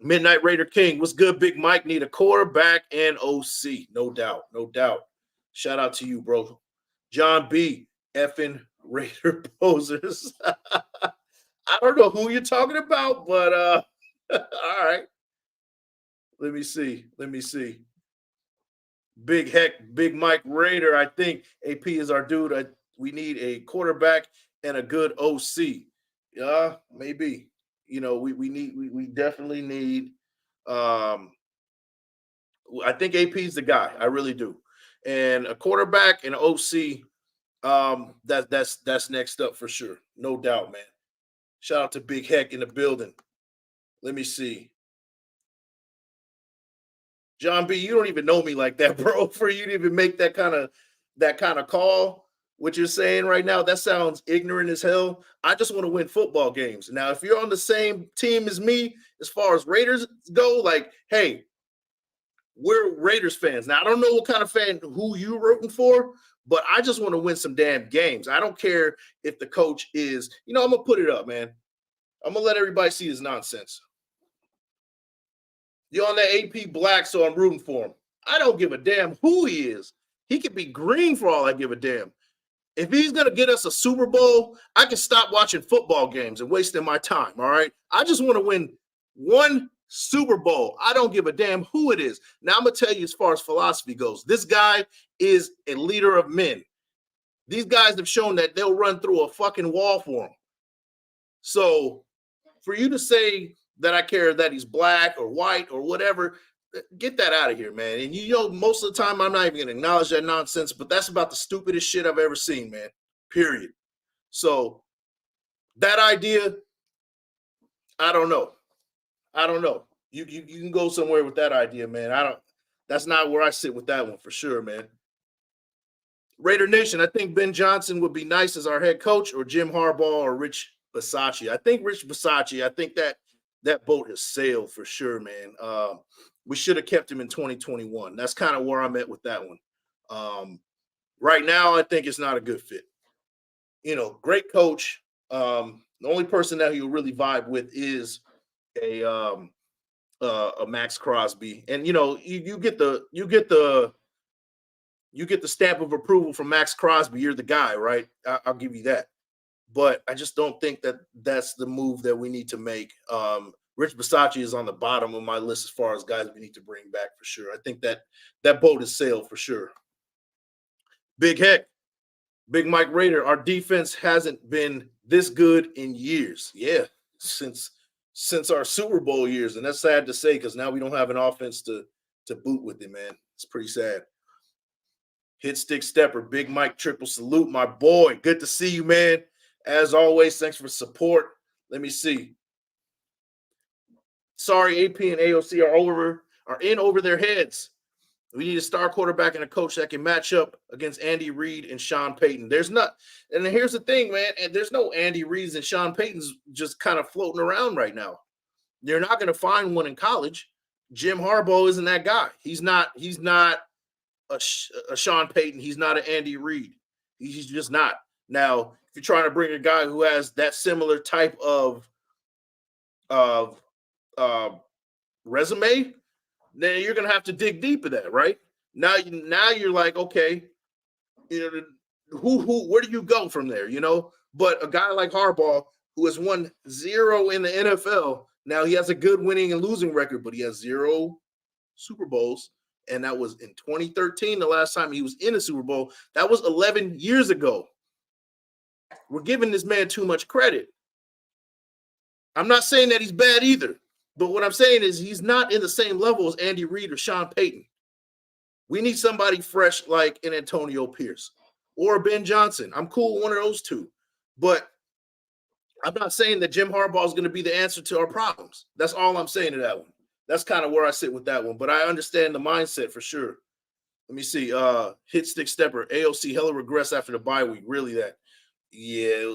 Midnight Raider King, what's good? Big Mike need a quarterback and OC, no doubt. Shout out to you, bro. John B. effing Raider posers. I don't know who you're talking about, but all right. Let me see. Big Mike Raider. I think AP is our dude. We need a quarterback and a good OC. Yeah, maybe. We definitely need. I think AP is the guy. I really do. And a quarterback and an OC. That's next up for sure. No doubt, man. Shout out to Big Heck in the building. Let me see. John B, you don't even know me like that, bro. For you to even make that kind of call, what you're saying right now, that sounds ignorant as hell. I just want to win football games. Now, if you're on the same team as me, as far as Raiders go, like, hey, we're Raiders fans. Now, I don't know what kind of fan, who you're rooting for, but I just want to win some damn games. I don't care if the coach is, I'm going to put it up, man. I'm going to let everybody see his nonsense. You're on that AP Black, so I'm rooting for him. I don't give a damn who he is. He could be green for all I give a damn. If he's going to get us a Super Bowl, I can stop watching football games and wasting my time, all right? I just want to win one Super Bowl. I don't give a damn who it is. Now, I'm going to tell you as far as philosophy goes, this guy is a leader of men. These guys have shown that they'll run through a fucking wall for him. So for you to say that I care that he's black or white or whatever, get that out of here, man. And most of the time I'm not even going to acknowledge that nonsense, but that's about the stupidest shit I've ever seen, man. Period. So that idea, I don't know. You can go somewhere with that idea, man. That's not where I sit with that one for sure, man. Raider Nation, I think Ben Johnson would be nice as our head coach, or Jim Harbaugh or Rich Bisaccia. I think Rich Bisaccia, I think that boat has sailed for sure, man. We should have kept him in 2021. That's kind of where I'm at with that one. Right now, I think it's not a good fit. Great coach. The only person that he'll really vibe with is a Max Crosby, and you get the stamp of approval from Max Crosby. You're the guy, right? I'll give you that. But I just don't think that that's the move that we need to make. Rich Bisaccia is on the bottom of my list as far as guys we need to bring back for sure. I think that boat has sailed for sure. Big Heck, Big Mike Raider, our defense hasn't been this good in years. Yeah, since our Super Bowl years, and that's sad to say because now we don't have an offense to boot with it, man. It's pretty sad. Hit Stick Stepper, Big Mike, triple salute, my boy. Good to see you, man. As always, thanks for support. Let me see. Sorry, AP and AOC are in over their heads. We need a star quarterback and a coach that can match up against Andy Reid and Sean Payton. And here's the thing, man. And there's no Andy Reid's and Sean Payton's just kind of floating around right now. You're not going to find one in college. Jim Harbaugh isn't that guy. He's not a Sean Payton. He's not an Andy Reid. He's just not. Now, if you're trying to bring a guy who has that similar type of resume, then you're gonna have to dig deep in that, right? Now you're like, okay, where do you go from there? But a guy like Harbaugh, who has won 0 in the NFL, now he has a good winning and losing record, but he has 0 Super Bowls, and that was in 2013, the last time he was in a Super Bowl. That was 11 years ago. We're giving this man too much credit. I'm not saying that he's bad either. But what I'm saying is he's not in the same level as Andy Reid or Sean Payton. We need somebody fresh like an Antonio Pierce or Ben Johnson. I'm cool with one of those two. But I'm not saying that Jim Harbaugh is going to be the answer to our problems. That's all I'm saying to that one. That's kind of where I sit with that one. But I understand the mindset for sure. Let me see. Hit Stick Stepper. AOC hella regress after the bye week. Really that? Yeah.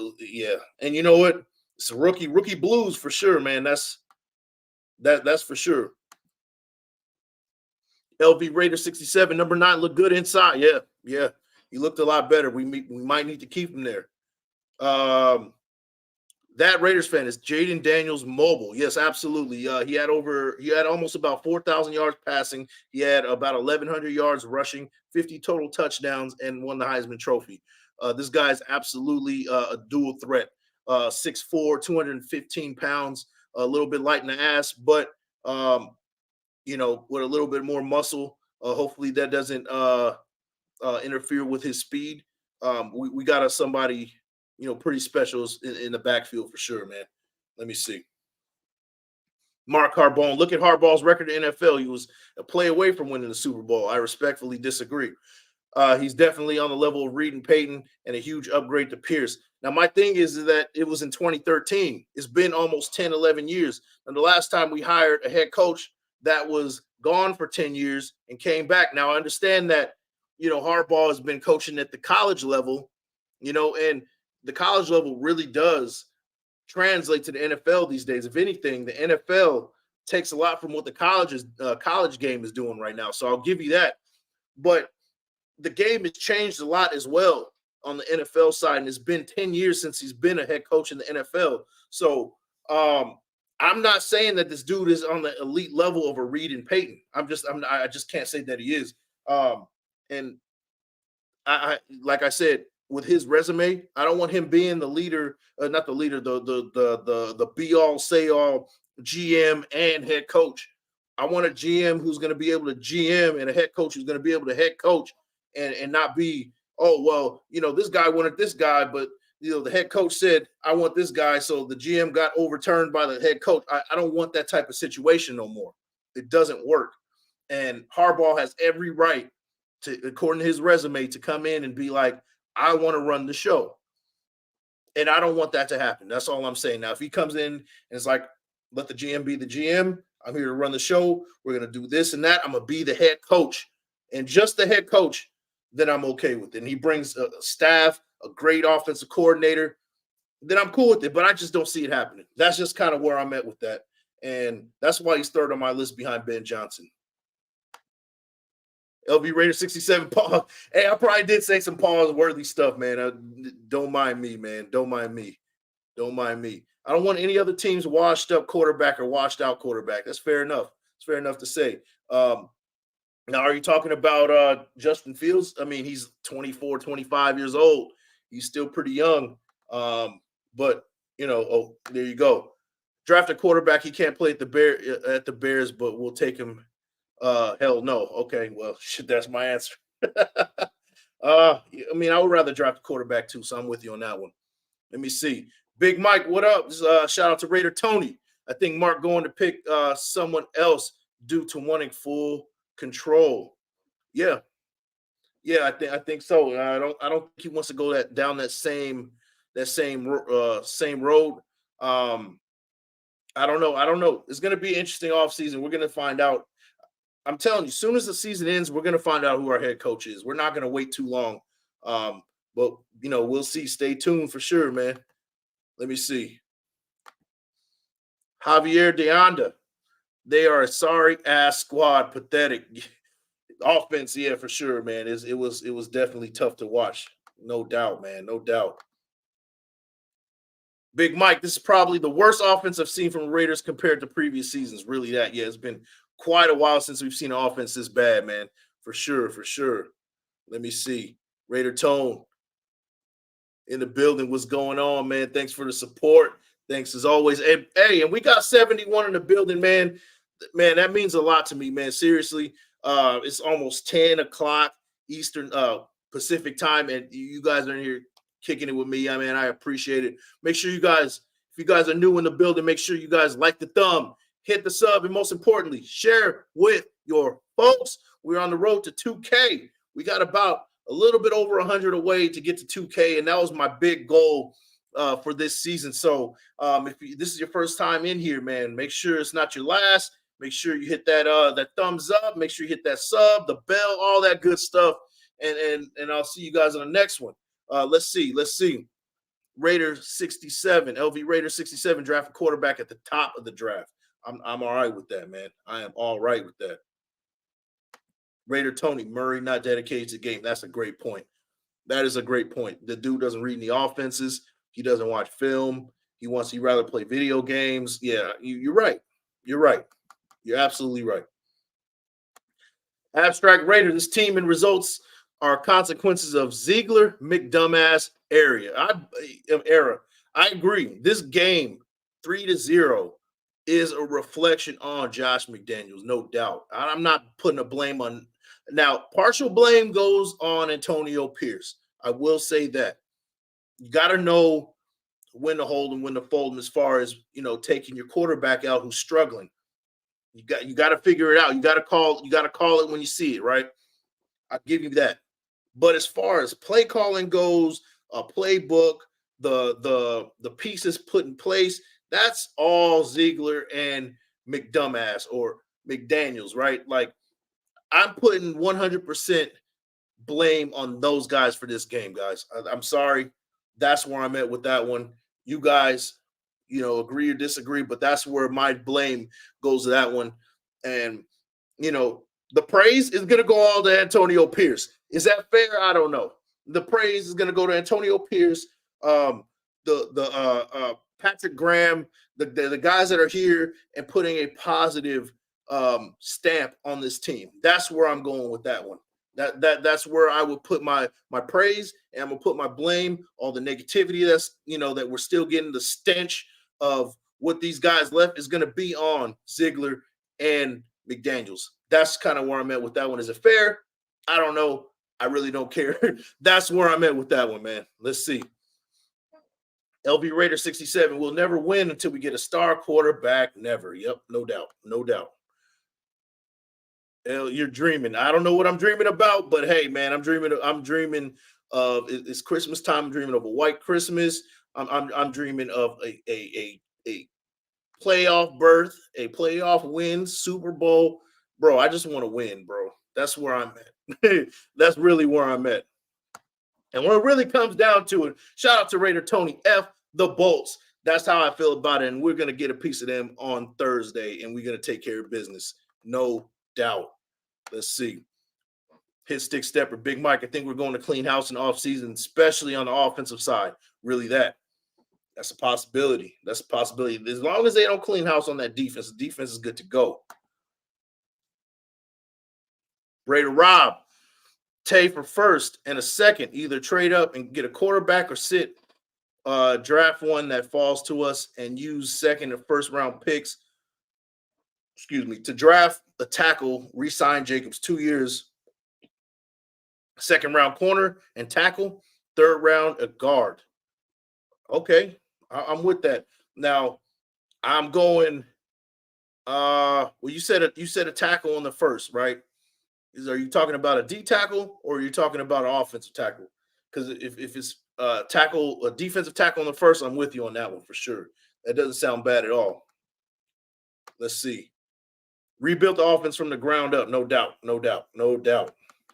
And you know what? It's a rookie blues for sure, man. That's for sure. LV Raider 67, number 9, looked good inside. Yeah. He looked a lot better. We might need to keep him there. That Raiders fan is Jaden Daniels Mobile. Yes, absolutely. He had almost about 4,000 yards passing. He had about 1,100 yards rushing, 50 total touchdowns, and won the Heisman Trophy. This guy is absolutely a dual threat. 6'4", 215 pounds. A little bit light in the ass, but with a little bit more muscle. Hopefully that doesn't interfere with his speed. We got somebody, pretty special in the backfield for sure, man. Let me see. Mark Harbone. Look at Harbaugh's record in the NFL. He was a play away from winning the Super Bowl. I respectfully disagree. He's definitely on the level of Reid and Payton and a huge upgrade to Pierce. Now, my thing is that it was in 2013. It's been almost 10, 11 years. And the last time we hired a head coach that was gone for 10 years and came back. Now, I understand that, Harbaugh has been coaching at the college level, and the college level really does translate to the NFL these days. If anything, the NFL takes a lot from what the college game is doing right now. So I'll give you that. But the game has changed a lot as well on the NFL side, and it's been 10 years since he's been a head coach in the NFL. So I'm not saying that this dude is on the elite level of a Reid and Payton. I just can't say that he is. And I like I said, with his resume, I don't want him being the leader, not the leader, the be all say all GM and head coach. I want a GM who's going to be able to GM and a head coach who's going to be able to head coach and not be, oh, well, this guy wanted this guy, but, the head coach said, I want this guy. So the GM got overturned by the head coach. I don't want that type of situation no more. It doesn't work. And Harbaugh has every right to, according to his resume, to come in and be like, I want to run the show. And I don't want that to happen. That's all I'm saying. Now, if he comes in and it's like, let the GM be the GM. I'm here to run the show. We're going to do this and that. I'm going to be the head coach and just the head coach, then I'm okay with it. And he brings a staff, a great offensive coordinator, then I'm cool with it. But I just don't see it happening. That's just kind of where I'm at with that. And that's why he's third on my list behind Ben Johnson. LV Raider 67 pause. Hey, I probably did say some pause-worthy stuff, man. Don't mind me, man. Don't mind me. I don't want any other team's washed-up quarterback or washed-out quarterback. That's fair enough. It's fair enough to say. Now, are you talking about Justin Fields? I mean, he's 24, 25 years old. He's still pretty young. But, there you go. Draft a quarterback. He can't play at the Bears, but we'll take him. Hell no. Okay, well, shit, that's my answer. I mean, I would rather draft a quarterback too, so I'm with you on that one. Let me see. Big Mike, what up? Shout out to Raider Tony. I think Mark going to pick someone else due to wanting full control. Yeah, I think so. I don't think he wants to go down that same road. I don't know. It's going to be an interesting offseason. We're going to find out. I'm telling you, as soon as the season ends, we're going to find out who our head coach is. We're not going to wait too long. But we'll see. Stay tuned for sure, man. Let me see. Javier Deonda. They are a sorry ass squad. Pathetic. Offense, yeah, for sure, man. It was definitely tough to watch. No doubt, man. No doubt. Big Mike, this is probably the worst offense I've seen from Raiders compared to previous seasons. Really that. Yeah, it's been quite a while since we've seen an offense this bad, man. For sure. Let me see. Raider Tone in the building. What's going on, man? Thanks for the support. Thanks as always. Hey, and we got 71 in the building, man. Man, that means a lot to me, man. Seriously. It's almost 10 o'clock Eastern Pacific time, and you guys are in here kicking it with me. I mean, I appreciate it. Make sure you guys, if you guys are new in the building, make sure you guys like the thumb, hit the sub, and most importantly, share with your folks. We're on the road to 2K. We got about a little bit over 100 away to get to 2K, and that was my big goal for this season. So if this is your first time in here, man, make sure it's not your last. Make sure you hit that thumbs up. Make sure you hit that sub, the bell, all that good stuff. And I'll see you guys on the next one. Let's see. Raider 67, LV Raider 67 draft a quarterback at the top of the draft. I'm all right with that, man. I am all right with that. Raider Tony, Murray not dedicated to the game. That's a great point. That is a great point. The dude doesn't read any offenses. He doesn't watch film. He'd rather play video games. Yeah, you're right. You're right. You're absolutely right. Abstract Raider, this team and results are consequences of Ziegler McDumbass era. I agree. This game, 3-0, is a reflection on Josh McDaniels, no doubt. I'm not putting a blame on. Now, partial blame goes on Antonio Pierce. I will say that. You got to know when to hold him, when to fold him, as far as taking your quarterback out who's struggling. You got to figure it out. You got to call it when you see it, right? I'll give you that. But as far as play calling goes, a playbook, the pieces put in place, that's all Ziegler and McDumbass or McDaniels, right? Like, I'm putting 100% blame on those guys for this game, guys. I'm sorry. That's where I'm at with that one. You guys, agree or disagree, but that's where my blame goes to that one. And, the praise is going to go all to Antonio Pierce. Is that fair? I don't know. The praise is going to go to Antonio Pierce, Patrick Graham, the guys that are here and putting a positive stamp on this team. That's where I'm going with that one. That's where I would put my praise, and I'm gonna put my blame on the negativity that's that we're still getting. The stench of what these guys left is going to be on Ziegler and McDaniels. That's kind of where I'm at with that one. Is it fair? I don't know. I really don't care. That's where I'm at with that one, man. Let's see. LV Raider 67 will never win until we get a star quarterback. Never. Yep, no doubt. No doubt. You're dreaming. I don't know what I'm dreaming about, but hey, man, I'm dreaming of it's Christmas time. I'm dreaming of a white Christmas. I'm dreaming of a playoff berth, a playoff win, Super Bowl. Bro, I just want to win, bro. That's where I'm at. That's really where I'm at. And when it really comes down to it, shout out to Raider Tony F. the Bolts. That's how I feel about it. And we're going to get a piece of them on Thursday, and we're going to take care of business. No doubt. Let's see. Hit stick stepper, Big Mike. I think we're going to clean house in offseason, especially on the offensive side. Really that's a possibility. That's a possibility. As long as they don't clean house on that defense, the defense is good to go. Raider Rob, Tay for first and a second. Either trade up and get a quarterback or sit draft one that falls to us and use second and first round picks, to draft a tackle, re-sign Jacobs 2 years, second round corner and tackle, third round a guard. Okay, I'm with that. Now I'm going. Well, you said a tackle on the first, right? Are you talking about a D tackle or are you talking about an offensive tackle? Because if it's a defensive tackle on the first, I'm with you on that one for sure. That doesn't sound bad at all. Let's see. Rebuilt the offense from the ground up, no doubt.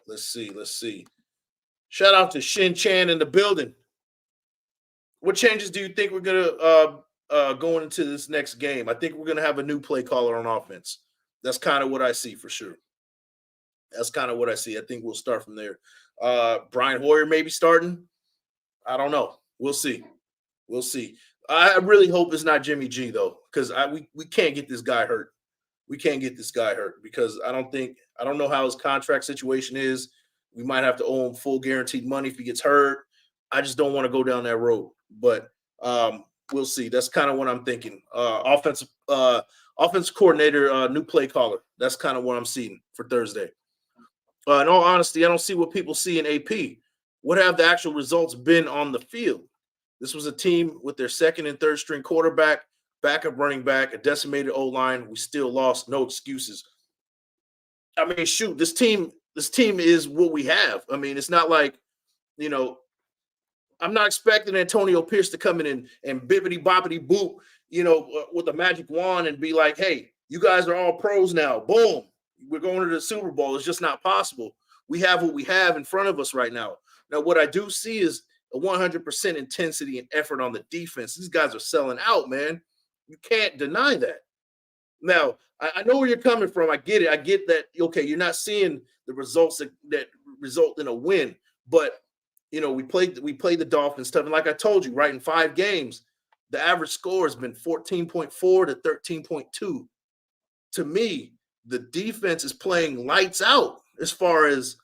Let's see. Shout out to Shin Chan in the building. What changes do you think we're gonna going into this next game? I think we're gonna have a new play caller on offense. That's kind of what I see for sure. I think we'll start from there. Brian Hoyer maybe starting. I don't know. We'll see. I really hope it's not Jimmy G though, because we can't get this guy hurt. Because I don't know how his contract situation is. We might have to owe him full guaranteed money if he gets hurt. I just don't want to go down that road. But we'll see. That's kind of what I'm thinking. Offensive coordinator, new play caller. That's kind of what I'm seeing for Thursday. In all honesty, I don't see what people see in AP. What have the actual results been on the field? This was a team with their second and third string quarterback, backup running back, a decimated O-line. We still lost. No excuses. I mean, shoot, this team is what we have. I mean, it's not like, I'm not expecting Antonio Pierce to come in and bippity boppity boop, with a magic wand and be like, hey, you guys are all pros now. Boom. We're going to the Super Bowl. It's just not possible. We have what we have in front of us right now. Now, what I do see is a 100% intensity and effort on the defense. These guys are selling out, man. You can't deny that. Now, I know where you're coming from. I get it. I get that, okay, you're not seeing the results that result in a win. But, we played the Dolphins stuff. And like I told you, right, in 5 games, the average score has been 14.4 to 13.2. To me, the defense is playing lights out as far as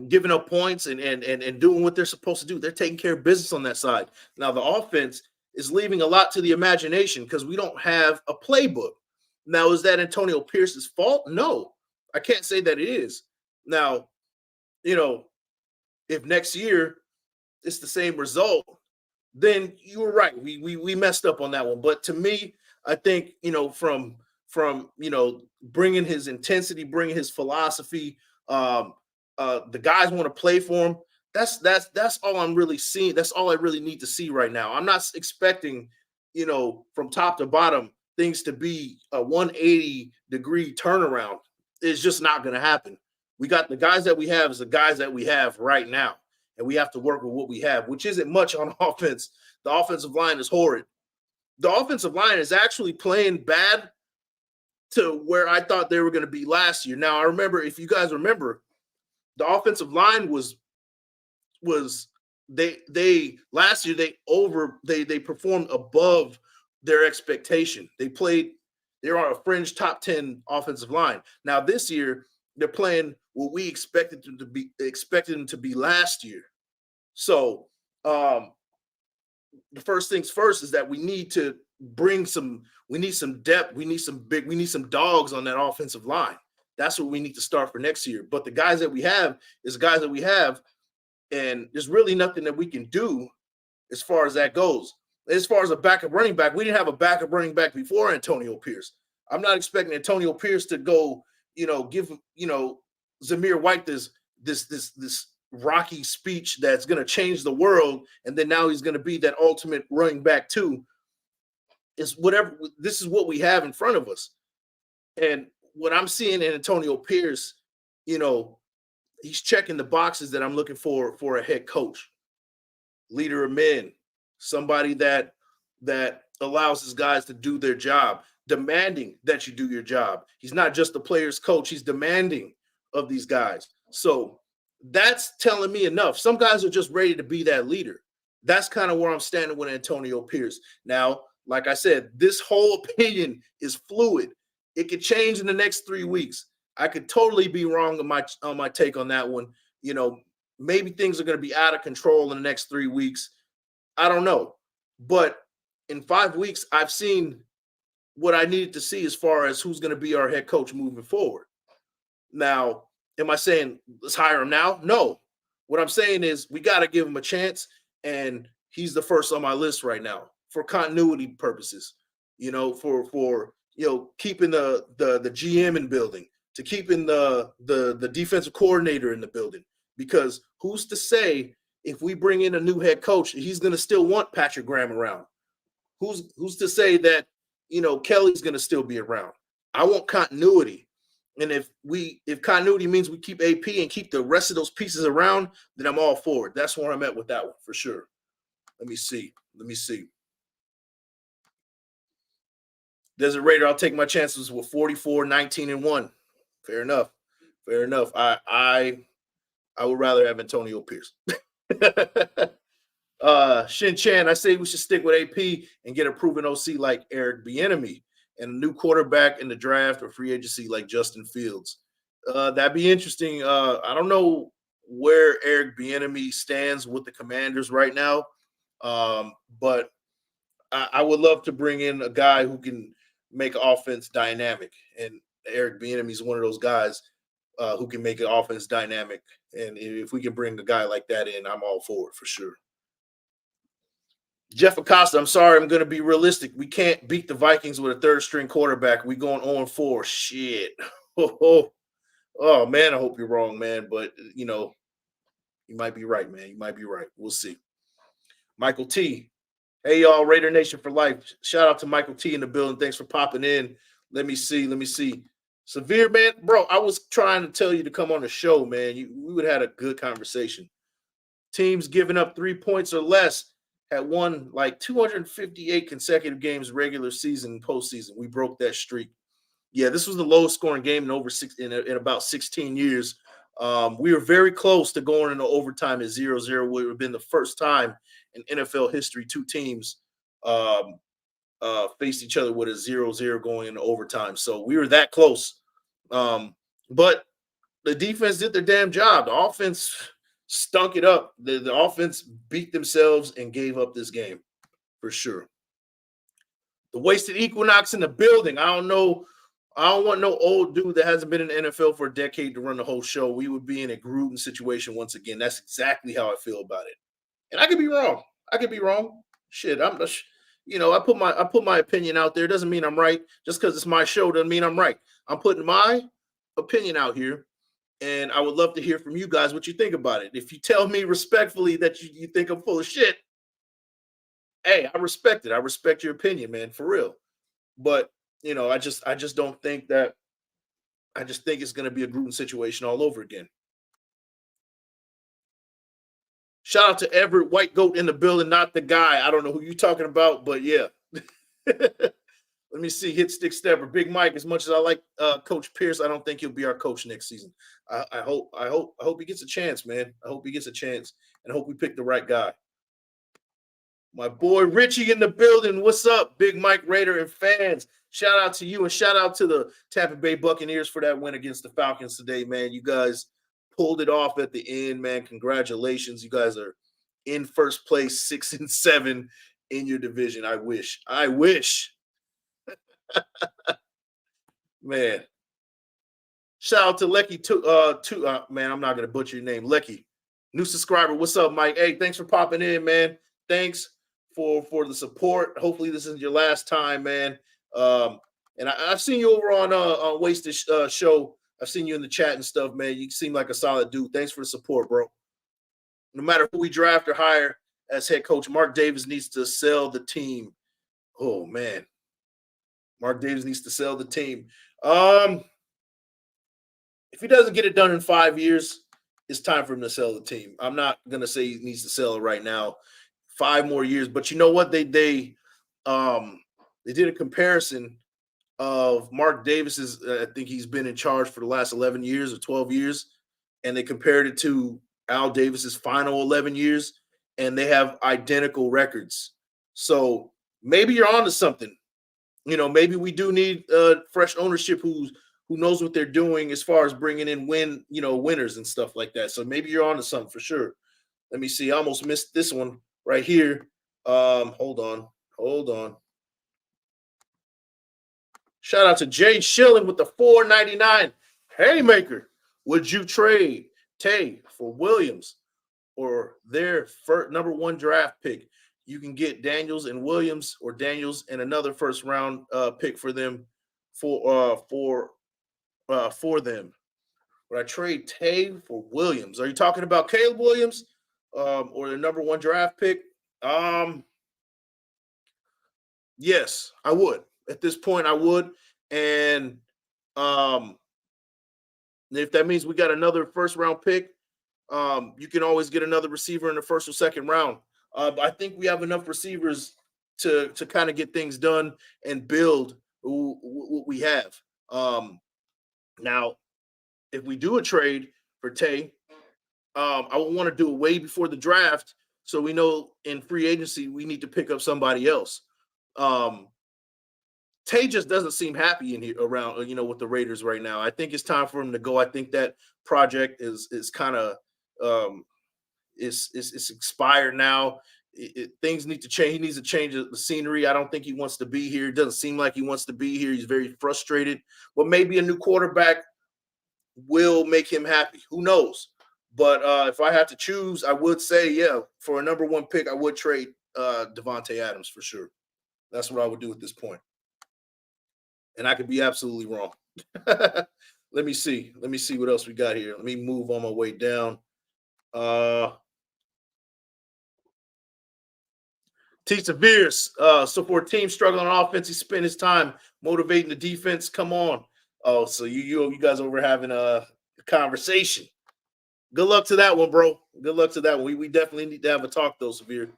giving up points and doing what they're supposed to do. They're taking care of business on that side. Now, the offense is leaving a lot to the imagination because we don't have a playbook. Now, is that Antonio Pierce's fault? No, I can't say that it is. Now, if next year it's the same result, then you were right. We messed up on that one. But to me, I think, from bringing his intensity, bringing his philosophy, the guys want to play for him. That's all I'm really seeing. That's all I really need to see right now. I'm not expecting, from top to bottom, things to be a 180-degree turnaround. It's just not going to happen. We got the guys that we have is the guys that we have right now, and we have to work with what we have, which isn't much on offense. The offensive line is horrid. The offensive line is actually playing bad to where I thought they were going to be last year. Now, I remember, if you guys remember, the offensive line was they last year they performed above their expectation. They're on a fringe top 10 offensive line. Now this year they're playing what we expected them to be last year. So the first things first is that we need to bring some depth. We need some dogs on that offensive line. That's what we need to start for next year. But the guys that we have is guys that we have, and there's really nothing that we can do as far as that goes. As far as a backup running back, we didn't have a backup running back before Antonio Pierce. I'm not expecting Antonio Pierce to go, give Zamir White this rocky speech that's going to change the world, and then now he's going to be that ultimate running back too. It's whatever. This is what we have in front of us, and what I'm seeing in Antonio Pierce, he's checking the boxes that I'm looking for a head coach, leader of men, somebody that allows his guys to do their job, demanding that you do your job. He's not just the player's coach. He's demanding of these guys. So that's telling me enough. Some guys are just ready to be that leader. That's kind of where I'm standing with Antonio Pierce. Now, like I said, this whole opinion is fluid. It could change in the next 3 weeks. I could totally be wrong on my take on that one. Maybe things are going to be out of control in the next 3 weeks. I don't know. But in 5 weeks, I've seen what I needed to see as far as who's going to be our head coach moving forward. Now, am I saying let's hire him now? No. What I'm saying is we got to give him a chance, and he's the first on my list right now for continuity purposes. For keeping the GM in building, to keeping the defensive coordinator in the building. Because who's to say if we bring in a new head coach, he's going to still want Patrick Graham around? Who's to say that Kelly's going to still be around? I want continuity. And if continuity means we keep AP and keep the rest of those pieces around, then I'm all for it. That's where I'm at with that one for sure. Let me see. Desert Raider, I'll take my chances with 44, 19, and 1. Fair enough. I would rather have Antonio Pierce. Shin Chan, I say we should stick with AP and get a proven OC like Eric Bieniemy and a new quarterback in the draft or free agency like Justin Fields. That'd be interesting. I don't know where Eric Bieniemy stands with the Commanders right now, but I would love to bring in a guy who can make offense dynamic. And Eric Bieniemy is one of those guys who can make an offense dynamic. And if we can bring a guy like that in, I'm all for it for sure. Jeff Acosta, I'm sorry, I'm going to be realistic. We can't beat the Vikings with a third-string quarterback. We going 0-4. Shit. Oh, man, I hope you're wrong, man. But, you might be right, man. You might be right. We'll see. Michael T. Hey, y'all, Raider Nation for life. Shout out to Michael T in the building. Thanks for popping in. Let me see. Severe, man. Bro, I was trying to tell you to come on the show, man. We would have had a good conversation. Teams giving up 3 points or less had won like 258 consecutive games regular season and postseason. We broke that streak. Yeah, this was the lowest scoring game in about 16 years. We were very close to going into overtime at 0-0. It would have been the first time in NFL history two teams faced each other with a 0-0 going into overtime. So we were that close. But the defense did their damn job. The offense stunk it up. The offense beat themselves and gave up this game for sure. The wasted equinox in the building. I don't want no old dude that hasn't been in the NFL for a decade to run the whole show. We would be in a Gruden situation once again. That's exactly how I feel about it. And I could be wrong. Shit, I put my opinion out there. Doesn't mean I'm right. Just because it's my show doesn't mean I'm right. I'm putting my opinion out here. And I would love to hear from you guys what you think about it. If you tell me respectfully that you think I'm full of shit, hey, I respect it. I respect your opinion, man, for real. But, I just don't think that – I just think it's going to be a Gruden situation all over again. Shout out to Everett White Goat in the building, not the guy. I don't know who you're talking about, but yeah. Let me see. Hit Stick Stepper. Big Mike, as much as I like Coach Pierce, I don't think he'll be our coach next season. I hope he gets a chance, man. I hope he gets a chance, and I hope we pick the right guy. My boy Richie in the building. What's up, Big Mike Raider and fans? Shout out to you, and shout out to the Tampa Bay Buccaneers for that win against the Falcons today, man. You guys pulled it off at the end, man. Congratulations. You guys are in first place, 6-7 in your division. I wish. Man. Shout out to Lecky man, I'm not gonna butcher your name. Lecky, new subscriber. What's up, Mike? Hey, thanks for popping in, man. Thanks for the support. Hopefully this isn't your last time, man. And I've seen you over on Wasted Show. I've seen you in the chat and stuff, man. You seem like a solid dude. Thanks for the support, bro. No matter who we draft or hire as head coach, Mark Davis needs to sell the team. Oh man. Mark Davis needs to sell the team. If he doesn't get it done in 5 years, it's time for him to sell the team. I'm not going to say he needs to sell it right now. 5 more years. But you know what? They did a comparison of Mark Davis's, I think he's been in charge for the last 11 years or 12 years, and they compared it to Al Davis's final 11 years, and they have identical records. So maybe you're onto something. Maybe we do need fresh ownership who knows what they're doing as far as bringing in winners and stuff like that. So maybe you're onto something for sure. Let me see. I almost missed this one right here. Hold on. Shout out to Jay Schilling with the $4.99 haymaker. Would you trade Tay for Williams or their number one draft pick? You can get Daniels and Williams, or Daniels and another first round pick for them for them. Would I trade Tay for Williams? Are you talking about Caleb Williams or the number one draft pick? Yes, I would. At this point, I would. And if that means we got another first round pick, you can always get another receiver in the first or second round. I think we have enough receivers to kind of get things done and build what we have. Now, if we do a trade for Tay, I would want to do it way before the draft, so we know in free agency we need to pick up somebody else. Tay just doesn't seem happy in here around, with the Raiders right now. I think it's time for him to go. I think that project is kind of it's expired now. Things need to change. He needs to change the scenery. I don't think he wants to be here. It doesn't seem like he wants to be here. He's very frustrated. But maybe a new quarterback will make him happy. Who knows? But if I had to choose, I would say, yeah, for a number one pick, I would trade Davante Adams for sure. That's what I would do at this point. And I could be absolutely wrong. Let me see what else we got here. Let me move on my way down. T. Severe's, so for a team struggling on offense, he spent his time motivating the defense. Come on. Oh, so you guys over having a conversation. Good luck to that one, bro. Good luck to that one. We definitely need to have a talk, though, Severe.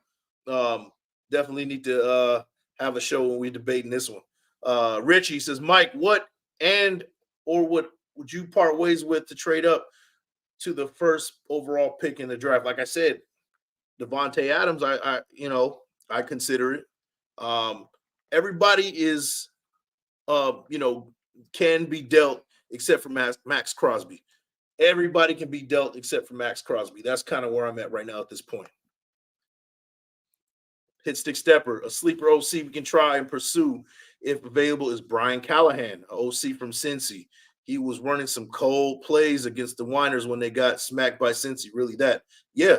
Definitely need to have a show when we're debating this one. Richie says, Mike, what would you part ways with to trade up to the first overall pick in the draft? Like I said, Davante Adams, I consider it. Everybody is, can be dealt except for Max Crosby. Everybody can be dealt except for Max Crosby. That's kind of where I'm at right now at this point. Hit Stick Stepper, a sleeper OC we can try and pursue if available is Brian Callahan, an OC from Cincy. He was running some cold plays against the Winers when they got smacked by Cincy. Really that. Yeah,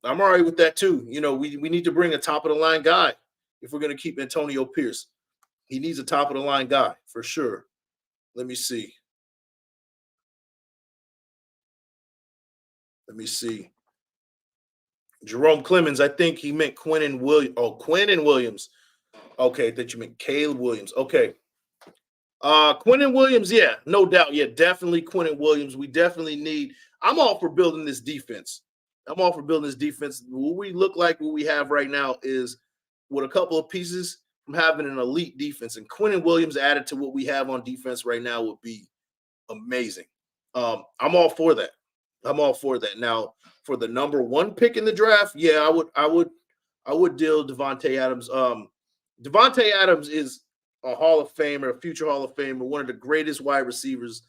I'm all right with that too. We need to bring a top-of-the-line guy if we're going to keep Antonio Pierce. He needs a top-of-the-line guy for sure. Let me see. Jerome Clemens, I think he meant Quinnen Williams. Oh, Quinnen Williams. Okay, I thought you meant Caleb Williams. Okay. Quinnen Williams, yeah, no doubt. Yeah, definitely Quinnen Williams. We definitely need – I'm all for building this defense. What we look like, what we have right now is with a couple of pieces from having an elite defense. And Quinnen Williams added to what we have on defense right now would be amazing. I'm all for that. Now, for the number one pick in the draft, yeah, I would deal Davante Adams. Davante Adams is a Hall of Famer, a future Hall of Famer, one of the greatest wide receivers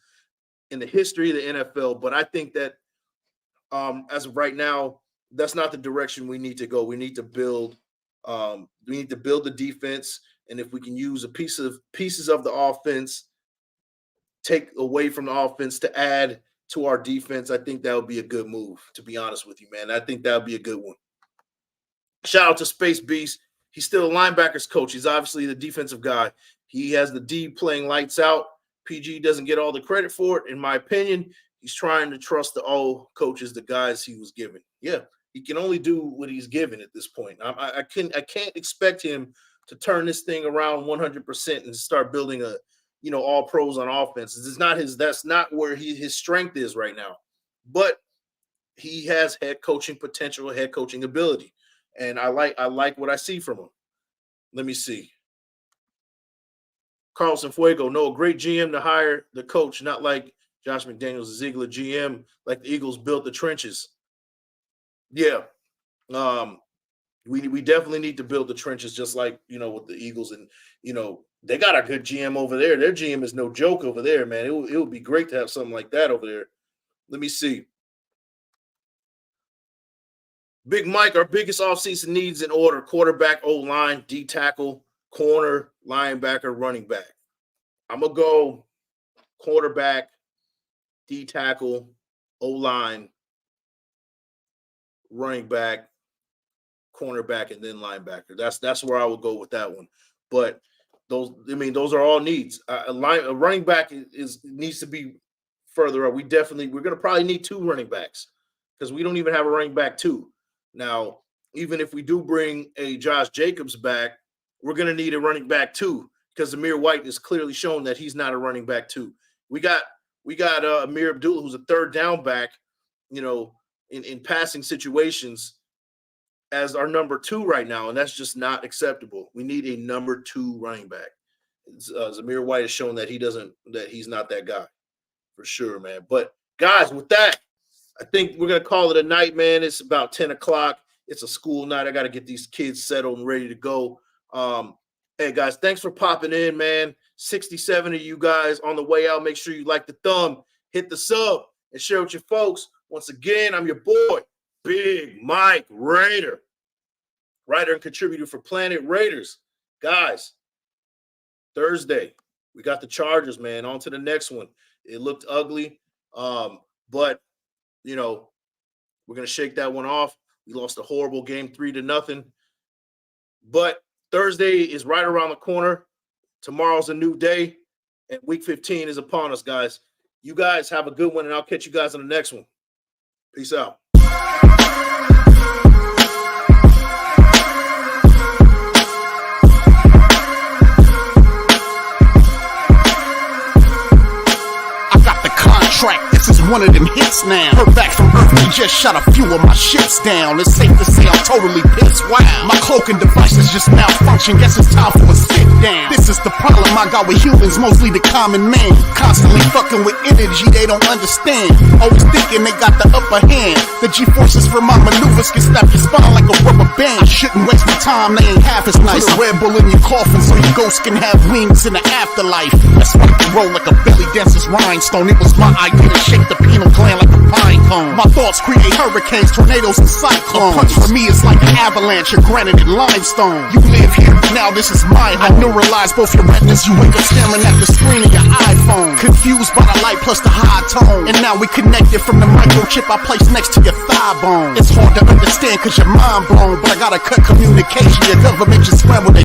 in the history of the NFL. But I think that as of right now, that's not the direction we need to go. We need to build. We need to build the defense, and if we can use pieces of the offense, take away from the offense to add to our defense, I think that would be a good move, to be honest with you, man. I think that would be a good one. Shout out to Space Beast. He's still a linebackers coach. He's obviously the defensive guy. He has the D playing lights out. PG doesn't get all the credit for it, in my opinion. He's trying to trust the old coaches, the guys he was given. Yeah, he can only do what he's given at this point. I can't expect him to turn this thing around 100% and start building a all pros on offense. That's not where his strength is right now. But he has head coaching potential, head coaching ability. And I like what I see from him. Let me see. Carlson Fuego, no, a great GM to hire the coach, not like Josh McDaniels, Ziegler GM, like the Eagles built the trenches. Yeah. We definitely need to build the trenches just like, with the Eagles. And, they got a good GM over there. Their GM is no joke over there, man. It would be great to have something like that over there. Let me see. Big Mike, our biggest offseason needs in order: quarterback, O-line, D tackle, corner, linebacker, running back. I'm going to go quarterback, D tackle, O-line, running back, cornerback, and then linebacker. That's where I would go with that one. But those are all needs. A running back needs to be further up. We're going to probably need 2 running backs because we don't even have a running back 2. Now, even if we do bring a Josh Jacobs back, we're going to need a running back 2 because Zamir White has clearly shown that he's not a running back 2. We got Amir Abdullah, who's a third down back, in passing situations as our number 2 right now, and that's just not acceptable. We need a number 2 running back. Zamir White has shown that he's not that guy for sure, man. But guys, with that, I think we're gonna call it a night, man. It's about 10 o'clock. It's a school night. I got to get these kids settled and ready to go. Hey guys, thanks for popping in, man. 67 of you guys on the way out. Make sure you like the thumb, hit the sub, and share with your folks. Once again, I'm your boy, Big Mike Raider, writer and contributor for Planet Raiders. Guys, Thursday, we got the Chargers, man. On to the next one. It looked ugly, but, we're going to shake that one off. We lost a horrible game 3-0. But Thursday is right around the corner. Tomorrow's a new day, and Week 15 is upon us, guys. You guys have a good one, and I'll catch you guys on the next one. Peace out. This is one of them hits now. Heard back from Earth, we just shot a few of my ships down. It's safe to say I'm totally pissed. Wow, my cloaking devices just malfunction. Guess it's time for a sit down. This is the problem I got with humans, mostly the common man. Constantly fucking with energy they don't understand. Always thinking they got the upper hand. The G-forces from my maneuvers can snap your spine like a rubber band. I shouldn't waste my time, they ain't half as nice. Put a Red Bull in your coffin so your ghost can have wings in the afterlife. Let's rock and roll like a belly dancer's rhinestone. It was my idea to shake the pineal gland like a pine cone. My thoughts create hurricanes, tornadoes, and cyclones. A punch for me is like an avalanche of granite and limestone. You live here, now this is my home. I neuralize both your retinas, you wake up staring at the screen of your iPhone. Confused by the light plus the high tone. And now we connected from the microchip I placed next to your thigh bone. It's hard to understand cause you're mind blown, but I gotta cut communication. Your government just scrambled their